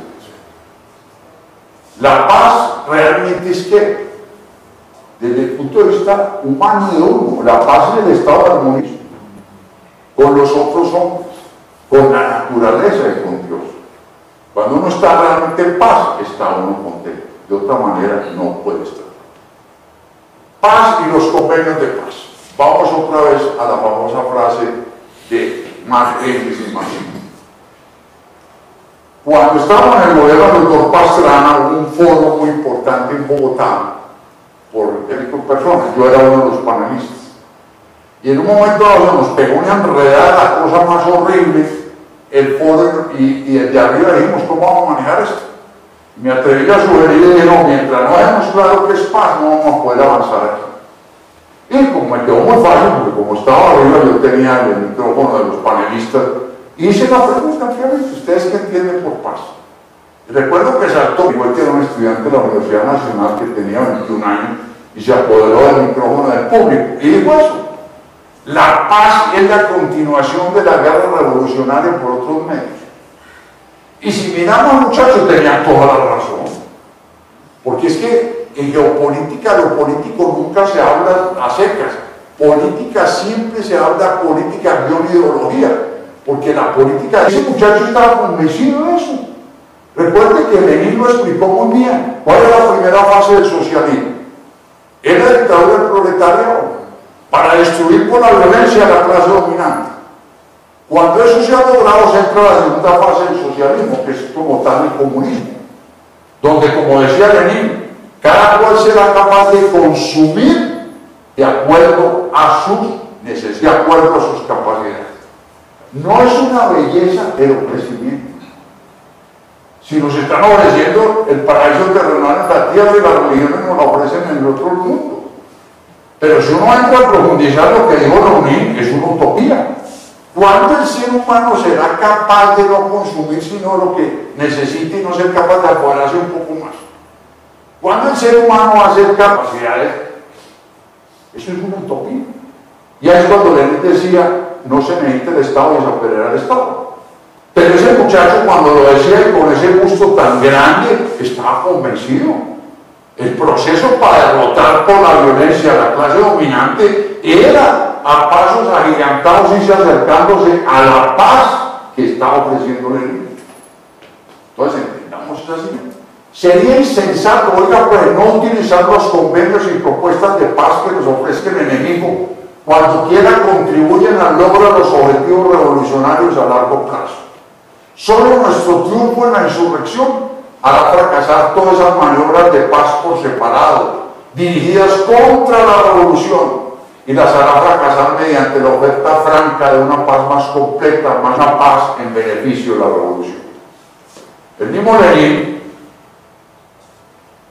La paz realmente es que, desde el punto de vista humano de uno, la paz es el estado de armonía con los otros hombres, con la naturaleza y con Dios. Cuando uno está realmente en paz, está uno contento. De otra manera no puede estar. Paz y los convenios de paz. Vamos otra vez a la famosa frase de Marx y Marx. Cuando estábamos en el gobierno del doctor Pastrana, hubo un foro muy importante en Bogotá por 5 personas. Yo era uno de los panelistas. Y en un momento nos pegó una enredada, la cosa más horrible, el foro, y desde arriba dijimos: ¿cómo vamos a manejar esto? Me atreví a sugerir y dije: no, mientras no dejemos claro que es paz, no vamos a poder avanzar aquí. Y como me quedó muy fácil, porque como estaba arriba yo tenía el micrófono de los panelistas, hice la pregunta: ¿ustedes qué entienden por paz? Y recuerdo que saltó, igual que era un estudiante de la Universidad Nacional que tenía 21 años, y se apoderó del micrófono del público, y dijo eso: la paz es la continuación de la guerra revolucionaria por otros medios. Y si miramos, muchachos, tenían toda la razón. Porque es que en geopolítica lo político nunca se habla a secas. Política siempre se habla política, guión ideología. Porque la política, ese muchacho estaba convencido de eso. Recuerde que Lenin lo explicó muy bien. ¿Cuál es la primera fase del socialismo? Es la dictadura del proletariado, para destruir por la violencia a la clase dominante. Cuando eso se ha logrado, se entra a la segunda fase del socialismo, que es como tal el comunismo, donde, como decía Lenin, cada cual será capaz de consumir de acuerdo a sus necesidades, de acuerdo a sus capacidades. No es una belleza el ofrecimiento. Si nos están ofreciendo el paraíso terrenal en la tierra, y las religiones nos lo ofrecen en el otro mundo. Pero si uno entra a profundizar, lo que dijo Lenin es una utopía. ¿Cuándo el ser humano será capaz de no consumir sino lo que necesita y no ser capaz de apoderarse un poco más? ¿Cuándo el ser humano va a ser capacidades? Eso es una utopía. Y ahí es cuando Lenin decía: no se necesita el Estado, desaparecer el Estado. Pero ese muchacho, cuando lo decía con ese gusto tan grande, estaba convencido. El proceso para derrotar por la violencia a la clase dominante era a pasos agigantados y acercándose a la paz que está ofreciendo Lenin. Entonces entendamos cosas así. Sería insensato, oiga, pues no utilizar los convenios y propuestas de paz que nos ofrezca el enemigo cuando quiera contribuyen al logro de los objetivos revolucionarios a largo plazo. Solo nuestro triunfo en la insurrección hará fracasar todas esas maniobras de paz por separado, dirigidas contra la revolución, y las hará fracasar mediante la oferta franca de una paz más completa, más una paz en beneficio de la revolución. El mismo Lenin,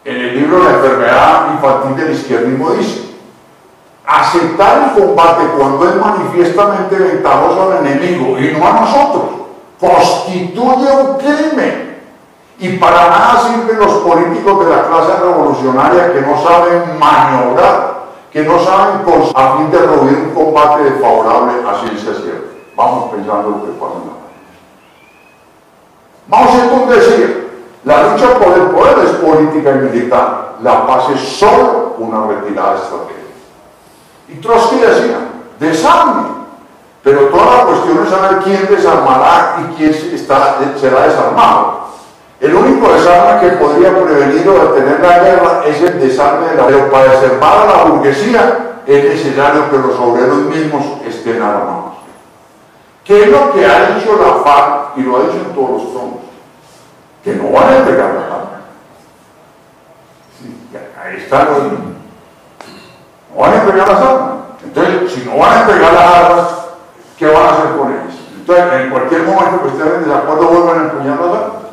en el libro La enfermedad infantil del izquierdismo, dice: aceptar el combate cuando es manifiestamente ventajoso al enemigo y no a nosotros constituye un crimen, y para nada sirven los políticos de la clase revolucionaria que no saben maniobrar, que no saben a fin de rehuir un combate desfavorable a ciencia cierta. Vamos pensando lo que pasa en la vida. Mao Zedong decía: la lucha por el poder es política y militar, la paz es solo una retirada estratégica. Y Trotsky decía: desarme. Pero toda la cuestión es saber quién desarmará y quién será desarmado. El único desarme que podría prevenir o detener la guerra es el desarme de la guerra. Pero para desarmar a la burguesía es necesario que los obreros mismos estén armados. ¿Qué es lo que ha dicho la FARC? Y lo ha dicho en todos los tonos: que no van a entregar las armas. Sí, ahí está, no van a entregar las armas. Entonces, si no van a entregar las armas, ¿qué van a hacer con ellas? Entonces, en cualquier momento que estén en desacuerdo, vuelvan a empuñar las armas.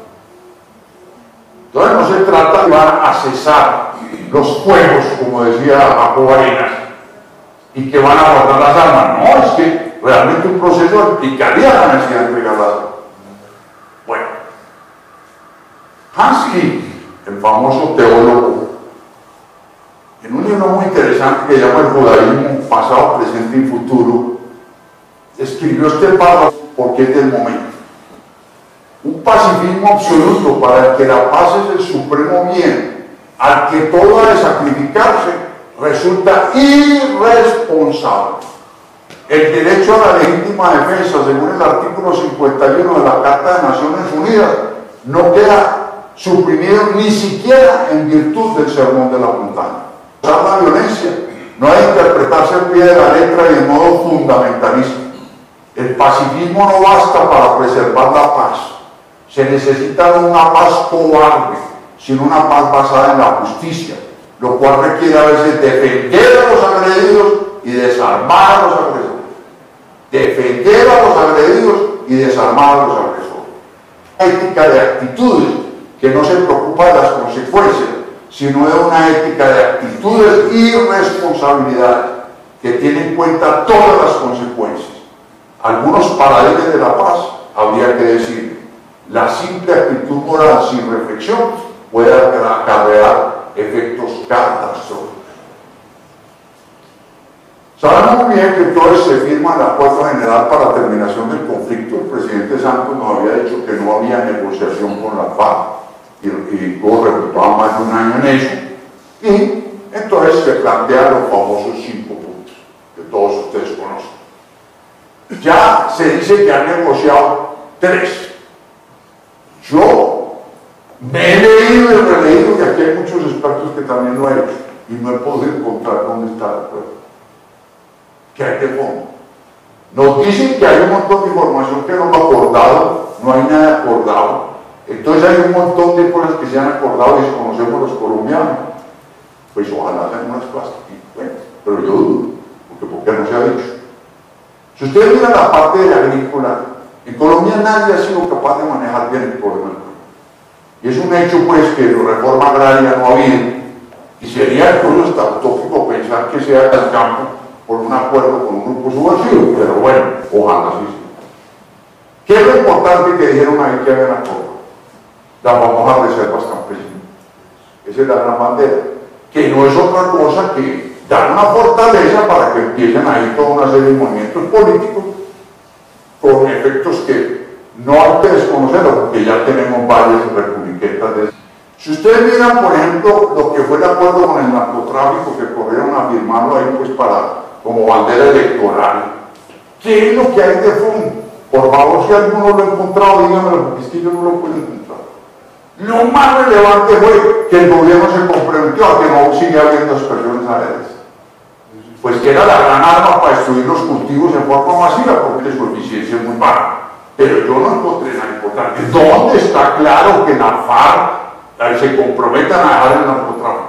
Entonces, no se trata de van a cesar los fuegos, como decía Jacobo Arenas, y que van a guardar las armas. No, es que realmente un proceso implicaría la necesidad de entregar las armas. Bueno, Hans Kick, el famoso teólogo, en un libro muy interesante que se llama El judaísmo, pasado, presente y futuro, escribió este párrafo porque es del momento. Un pacifismo absoluto para el que la paz es el supremo bien, al que todo ha de sacrificarse, resulta irresponsable. El derecho a la legítima defensa, según el artículo 51 de la Carta de Naciones Unidas, no queda suprimido ni siquiera en virtud del sermón de la montaña. Usar la violencia no ha de interpretarse al pie de la letra y de modo fundamentalista. El pacifismo no basta para preservar la paz. Se necesita una paz cobarde, sino una paz basada en la justicia, lo cual requiere a veces defender a los agredidos y desarmar a los agresores. Defender a los agredidos y desarmar a los agresores. Ética de actitudes que no se preocupa de las consecuencias, sino de una ética de actitudes y responsabilidades que tiene en cuenta todas las consecuencias. Algunos paradigmas de la paz habría que decir: la simple actitud moral sin reflexión puede acarrear efectos catastróficos. Sabemos muy bien que entonces se firma el acuerdo general para la terminación del conflicto. El presidente Santos nos había dicho que no había negociación con la FARC y todo resultaba más de un año en eso. Y entonces se plantean los famosos 5 puntos que todos ustedes conocen. Ya se dice que han negociado 3. Yo me he leído y releído, y aquí hay muchos expertos que también lo han hecho, y no he podido encontrar dónde está el acuerdo. ¿Qué hay de fondo? Nos dicen que hay un montón de información que no ha acordado, no hay nada acordado. Entonces hay un montón de cosas que se han acordado y desconocemos los colombianos. Pues ojalá sean unas cosas, bueno, pero yo dudo, porque no se ha dicho. Si ustedes miran la parte de la agrícola, en Colombia nadie ha sido capaz de manejar bien el problema del campo. Y es un hecho, pues, que la reforma agraria no ha habido, y sería incluso hasta utópico pensar que sea el campo por un acuerdo con un grupo subversivo, pero bueno, ojalá sí. ¿Qué es lo importante que dijeron ahí que habían acordado? Las famosas reservas campesinas. Esa es la gran bandera, que no es otra cosa que dar una fortaleza para que empiecen ahí toda una serie de movimientos políticos con efectos que no hay que desconocerlo, porque ya tenemos varias republiquetas de eso. Si ustedes miran, por ejemplo, lo que fue el acuerdo con el narcotráfico, que corrieron a firmarlo ahí pues como bandera electoral, ¿qué es lo que hay de fondo? Por favor, si alguno lo ha encontrado, díganmelo, porque es que yo no lo puedo encontrar. Lo más relevante fue que el gobierno se comprometió a que no sigue habiendo expresiones aéreas. Pues que era la gran arma para destruir los cultivos en forma masiva, porque su eficiencia es muy baja. Pero yo no encontré nada importante. ¿Dónde está claro que la FARC se comprometan a dejar el narcotráfico?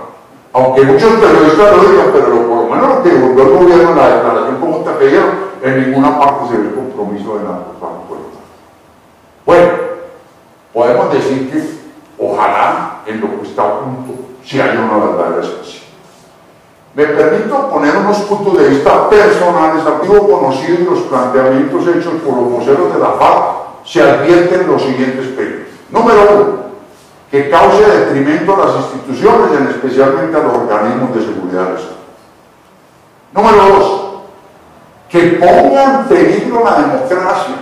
Aunque muchos periodistas lo digan, pero por lo menos lo que divulgó el gobierno en la declaración conjunta que dieron, en ninguna parte se ve el compromiso de narcotráfico. Bueno, podemos decir que ojalá en lo que está a punto si haya una verdadera expresión. Me permito poner unos puntos de vista personales, activo conocido y los planteamientos hechos por los voceros de la FARC se advierten los siguientes peligros. Número uno, que cause detrimento a las instituciones y especialmente a los organismos de seguridad del Estado. Número dos, que ponga en peligro la democracia,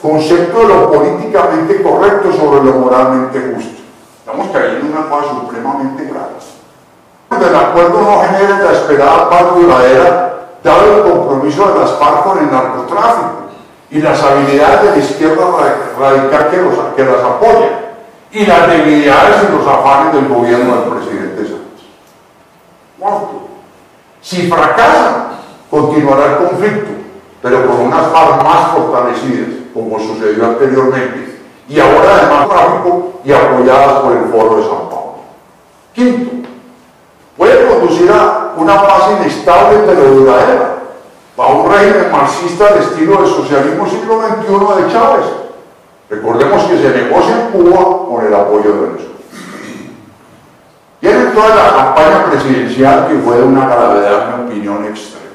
concepto de lo políticamente correcto sobre lo moralmente justo. Estamos cayendo en una cosa supremamente grave. El acuerdo no genera la esperada paz duradera, dado el compromiso de las FARC con el narcotráfico y las habilidades de la izquierda radical que las apoya, y las debilidades y los afanes del gobierno del presidente Santos. Cuarto, si fracasan, continuará el conflicto, pero con unas FARC más fortalecidas, como sucedió anteriormente, y ahora además tráfico y apoyadas por el Foro de San Pablo. Quinto, puede conducir a una paz inestable pero duradera, bajo un régimen marxista al estilo del socialismo siglo XXI de Chávez. Recordemos que se negocia en Cuba con el apoyo de Venezuela. Tienen toda la campaña presidencial que fue de una gravedad, en mi opinión, extrema.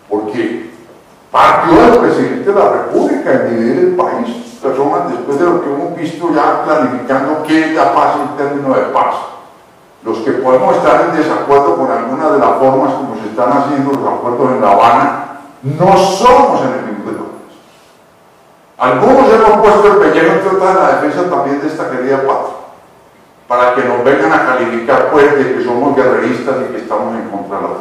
Porque partió del presidente de la República en dividir el país. Personas, después de lo que hemos visto ya clarificando qué es la paz en términos de paz. Los que podemos estar en desacuerdo con algunas de las formas como se están haciendo los acuerdos en La Habana, no somos enemigos de la paz. Algunos hemos puesto el pellejo en toda la defensa también de esta querida patria, para que nos vengan a calificar pues de que somos guerreristas y que estamos en contra de la paz.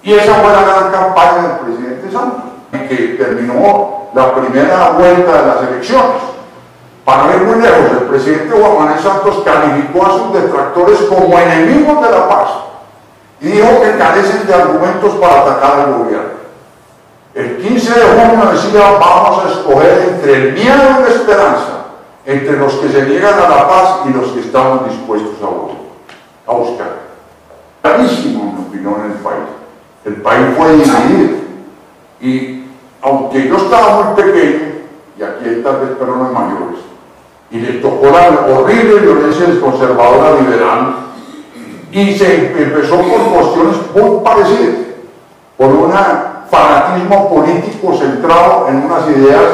Y esa fue la gran campaña del presidente Santos, que terminó la primera vuelta de las elecciones. Para no ir muy lejos, el presidente Juan Manuel Santos calificó a sus detractores como enemigos de la paz y dijo que carecen de argumentos para atacar al gobierno. El 15 de junio decía: vamos a escoger entre el miedo y la esperanza, entre los que se niegan a la paz y los que estamos dispuestos a buscar. Clarísimo, en mi opinión, en el país. El país fue dividido y aunque yo estaba muy pequeño, y aquí hay tal vez personas mayores, y le tocó la horrible violencia conservadora liberal, y se empezó por cuestiones muy parecidas, por un fanatismo político centrado en unas ideas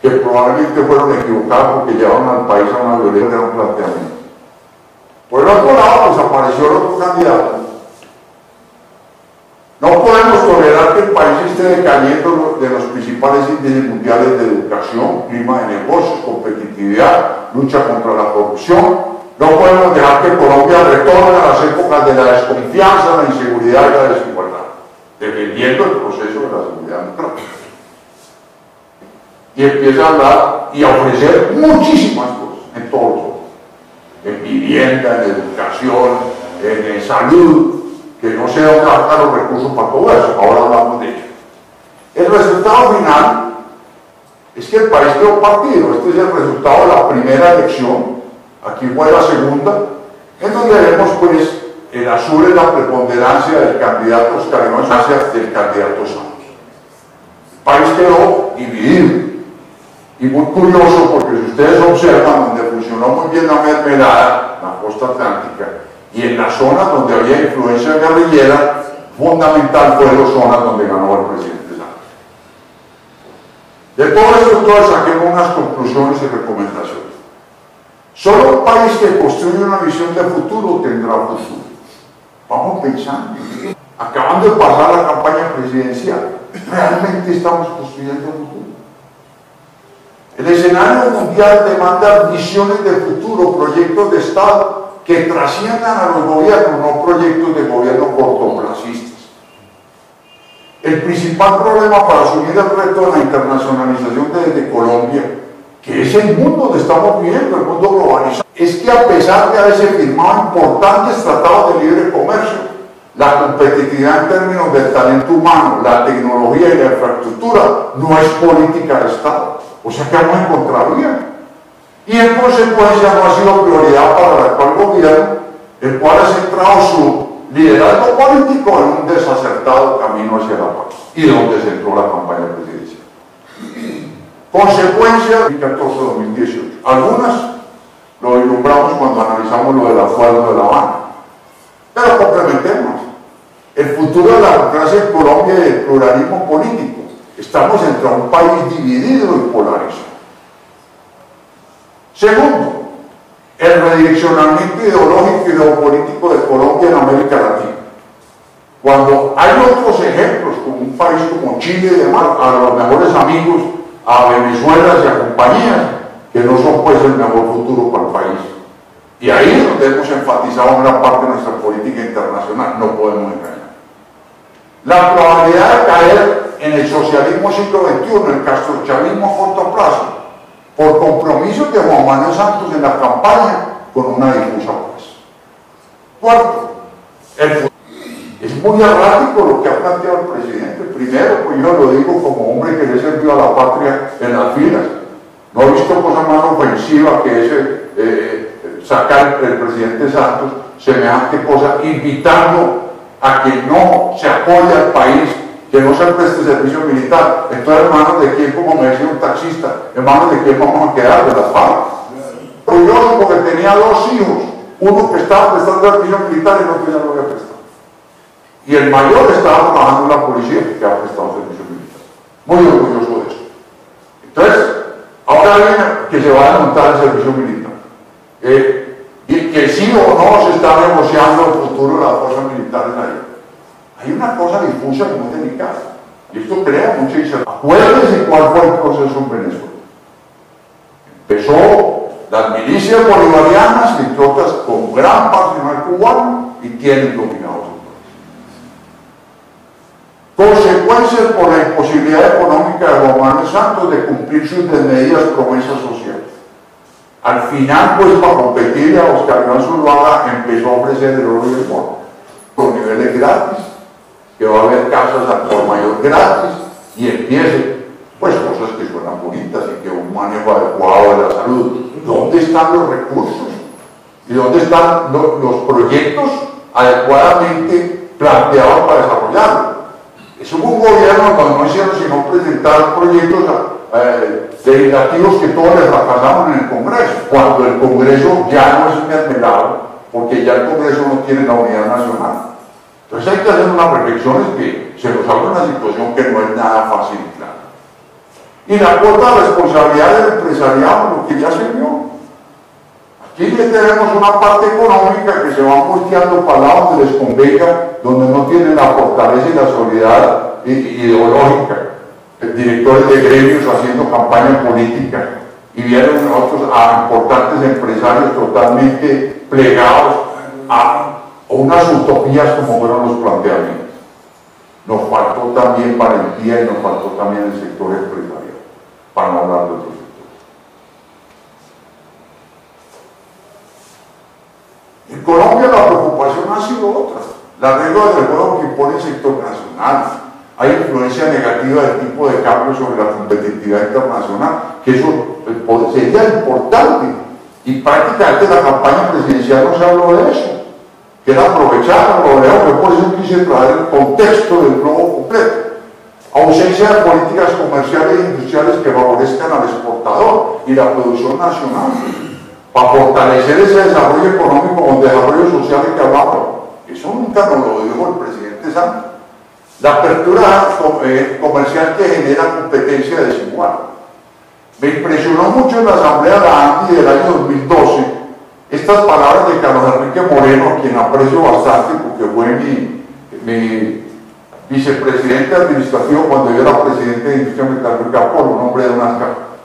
que probablemente fueron equivocadas porque llevaron al país a una violencia de un planteamiento. Por el otro lado, pues apareció el otro candidato. No podemos tolerar que el país esté decayendo de los principales índices mundiales de educación, clima de negocios, competitividad, lucha contra la corrupción. No podemos dejar que Colombia retorne a las épocas de la desconfianza, la inseguridad y la desigualdad, defendiendo el proceso de la seguridad democrática. Y empieza a hablar y a ofrecer muchísimas cosas en todos los órdenes, en vivienda, en educación, en salud, que no se dónde sacar los recursos para todo eso. Ahora hablamos de ello. El resultado final es que el país quedó partido. Este es el resultado de la primera elección. Aquí fue la segunda, en donde vemos pues el azul es la preponderancia del candidato Oscar Iván hacia del candidato Santos. El país quedó dividido. Y muy curioso, porque si ustedes observan, donde funcionó muy bien la mermelada, la costa atlántica, y en las zonas donde había influencia guerrillera, fundamental fue las zonas donde ganó el presidente Santos. De todo esto, todos saquemos unas conclusiones y recomendaciones. Solo un país que construye una visión de futuro tendrá futuro. Vamos pensando. Acabando de pasar la campaña presidencial, ¿realmente estamos construyendo futuro? El escenario mundial demanda visiones de futuro, proyectos de Estado que trasciendan a los gobiernos, no proyectos de gobierno cortoplacistas. El principal problema para asumir el reto de la internacionalización desde Colombia, que es el mundo donde estamos viviendo, el mundo globalizado, es que a pesar de haberse firmado importantes tratados de libre comercio, la competitividad en términos del talento humano, la tecnología y la infraestructura no es política de Estado. O sea que vamos en contravía. Y en consecuencia no ha sido prioridad para el actual gobierno, el cual ha centrado su liderazgo político en un desacertado camino hacia la paz, y donde se entró la campaña presidencial. Consecuencia del 2014-2018. Algunas lo vislumbramos cuando analizamos lo del acuerdo de La Habana. Pero complementemos. El futuro de la democracia en Colombia y el pluralismo político. Estamos entre un país dividido y polarizado. Segundo, el redireccionamiento ideológico y geopolítico de Colombia en América Latina. Cuando hay otros ejemplos, como un país como Chile y demás, a los mejores amigos, a Venezuela y a compañías, que no son pues el mejor futuro para el país. Y ahí es donde hemos enfatizado una parte de nuestra política internacional, no podemos engañar. La probabilidad de caer en el socialismo siglo XXI, el castrochavismo a corto plazo, por compromisos de Juan Manuel Santos en la campaña con una difusa paz. Cuarto, es muy errático lo que ha planteado el presidente. Primero, pues yo lo digo como hombre que le sirvió a la patria en las filas. No he visto cosa más ofensiva que ese sacar el presidente Santos semejante cosa, invitando a que no se apoye al país, que no se preste servicio militar. Entonces, ¿en manos de quién, como me decía un taxista, en manos de quién vamos a quedar? De las FARC. Orgulloso porque tenía dos hijos, uno que estaba prestando servicio militar y el otro ya lo había prestado. Y el mayor estaba trabajando en la policía que ha prestado servicio militar. Muy orgulloso de eso. Entonces, ahora viene que se va a montar el servicio militar. Y que sí o no se está negociando el futuro de las fuerzas militares ahí. Hay una cosa difusa y muy delicada. Y esto crea mucha incertidumbre. Acuérdense cuál fue el proceso en Venezuela. Empezó las milicias bolivarianas, entre otras, con gran pasional cubano, y tienen dominados el país. Consecuencias por la imposibilidad económica de Juan Manuel Santos de cumplir sus desmedidas promesas sociales. Al final, pues, para competirle a Oscar Iván Zuluaga, empezó a ofrecer el oro y el bono, con niveles gratis, que va a haber casas al por mayor gratis, y empiece, pues, cosas que suenan bonitas y que un manejo adecuado de la salud. ¿Dónde están los recursos? ¿Y dónde están los proyectos adecuadamente planteados para desarrollarlo? Es un gobierno cuando no hicieron sino presentar proyectos legislativos que todos les fracasaron en el Congreso, cuando el Congreso ya no es mermelado, porque ya el Congreso no tiene la unidad nacional. Entonces hay que hacer unas reflexiones que se nos habla una situación que no es nada fácil y clara. Y la cuota de responsabilidad del empresariado, lo que ya se vio. Aquí tenemos una parte económica que se va volteando para el lado donde les convenga, donde no tienen la fortaleza y la solidaridad ideológica. Directores de gremios haciendo campaña política, y vieron otros a importantes empresarios totalmente plegados a unas utopías como fueron los planteamientos. Nos faltó también valentía y nos faltó también el sector empresarial, para no hablar de otros sectores. En Colombia la preocupación ha sido otra. La regla del juego que impone el sector nacional. Hay influencia negativa del tipo de cambio sobre la competitividad internacional, que eso sería importante. Y prácticamente la campaña presidencial no se habló de eso, que era aprovechar lo de hoy. Por eso quise traer el contexto del globo completo. Ausencia de políticas comerciales e industriales que favorezcan al exportador y la producción nacional, para fortalecer ese desarrollo económico o desarrollo social que hablaba. Eso nunca nos lo dijo el presidente Santos. La apertura comercial que genera competencia desigual. Me impresionó mucho en la Asamblea de la ANDI del año 2012 estas palabras de Carlos Enrique Moreno, a quien aprecio bastante porque fue mi vicepresidente administrativo cuando yo era presidente de Industria Metalúrgica, por un hombre de unas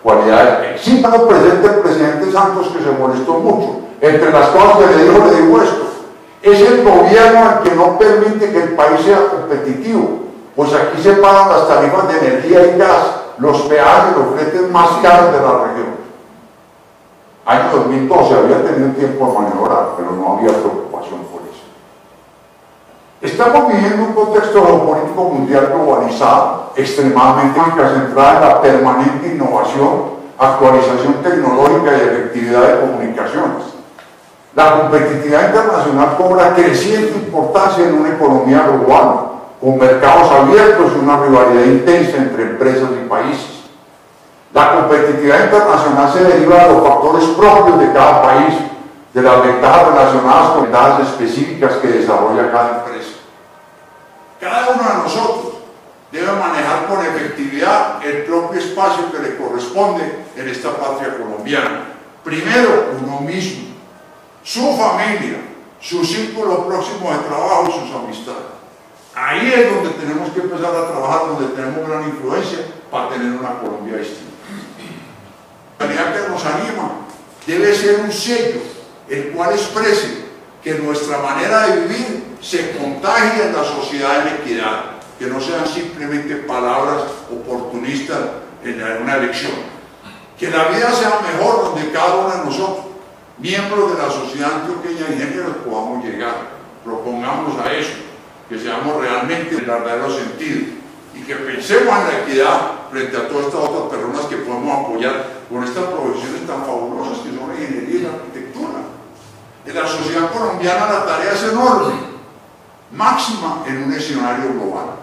cualidades. Sí, cuando presente el presidente Santos, que se molestó mucho. Entre las cosas que le digo esto: es el gobierno el que no permite que el país sea competitivo, pues aquí se pagan las tarifas de energía y gas, los peajes, los fletes más caros de la región. Año 2012, había tenido tiempo de maniobrar, pero no había preocupación por eso. Estamos viviendo un contexto geopolítico mundial globalizado, extremadamente centrada en la permanente innovación, actualización tecnológica y efectividad de comunicaciones. La competitividad internacional cobra creciente importancia en una economía global, con mercados abiertos y una rivalidad intensa entre empresas y países. La competitividad internacional se deriva de los factores propios de cada país, de las ventajas relacionadas con ventajas específicas que desarrolla cada empresa. Cada uno de nosotros debe manejar con efectividad el propio espacio que le corresponde en esta patria colombiana. Primero, uno mismo, su familia, su círculo próximo de trabajo y sus amistades. Ahí es donde tenemos que empezar a trabajar, donde tenemos gran influencia para tener una Colombia distinta. La realidad que nos anima debe ser un sello, el cual exprese que nuestra manera de vivir se contagie en la sociedad en equidad, que no sean simplemente palabras oportunistas en una elección. Que la vida sea mejor donde cada uno de nosotros, miembros de la sociedad antioqueña y géneros, podamos llegar. Propongamos a eso, que seamos realmente en el verdadero sentido y que pensemos en la equidad frente a todas estas otras personas que podemos apoyar con estas profesiones tan fabulosas que son la ingeniería y la arquitectura. En la sociedad colombiana la tarea es enorme, máxima en un escenario global.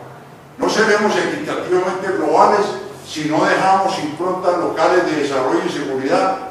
No seremos equitativamente globales si no dejamos improntas locales de desarrollo y seguridad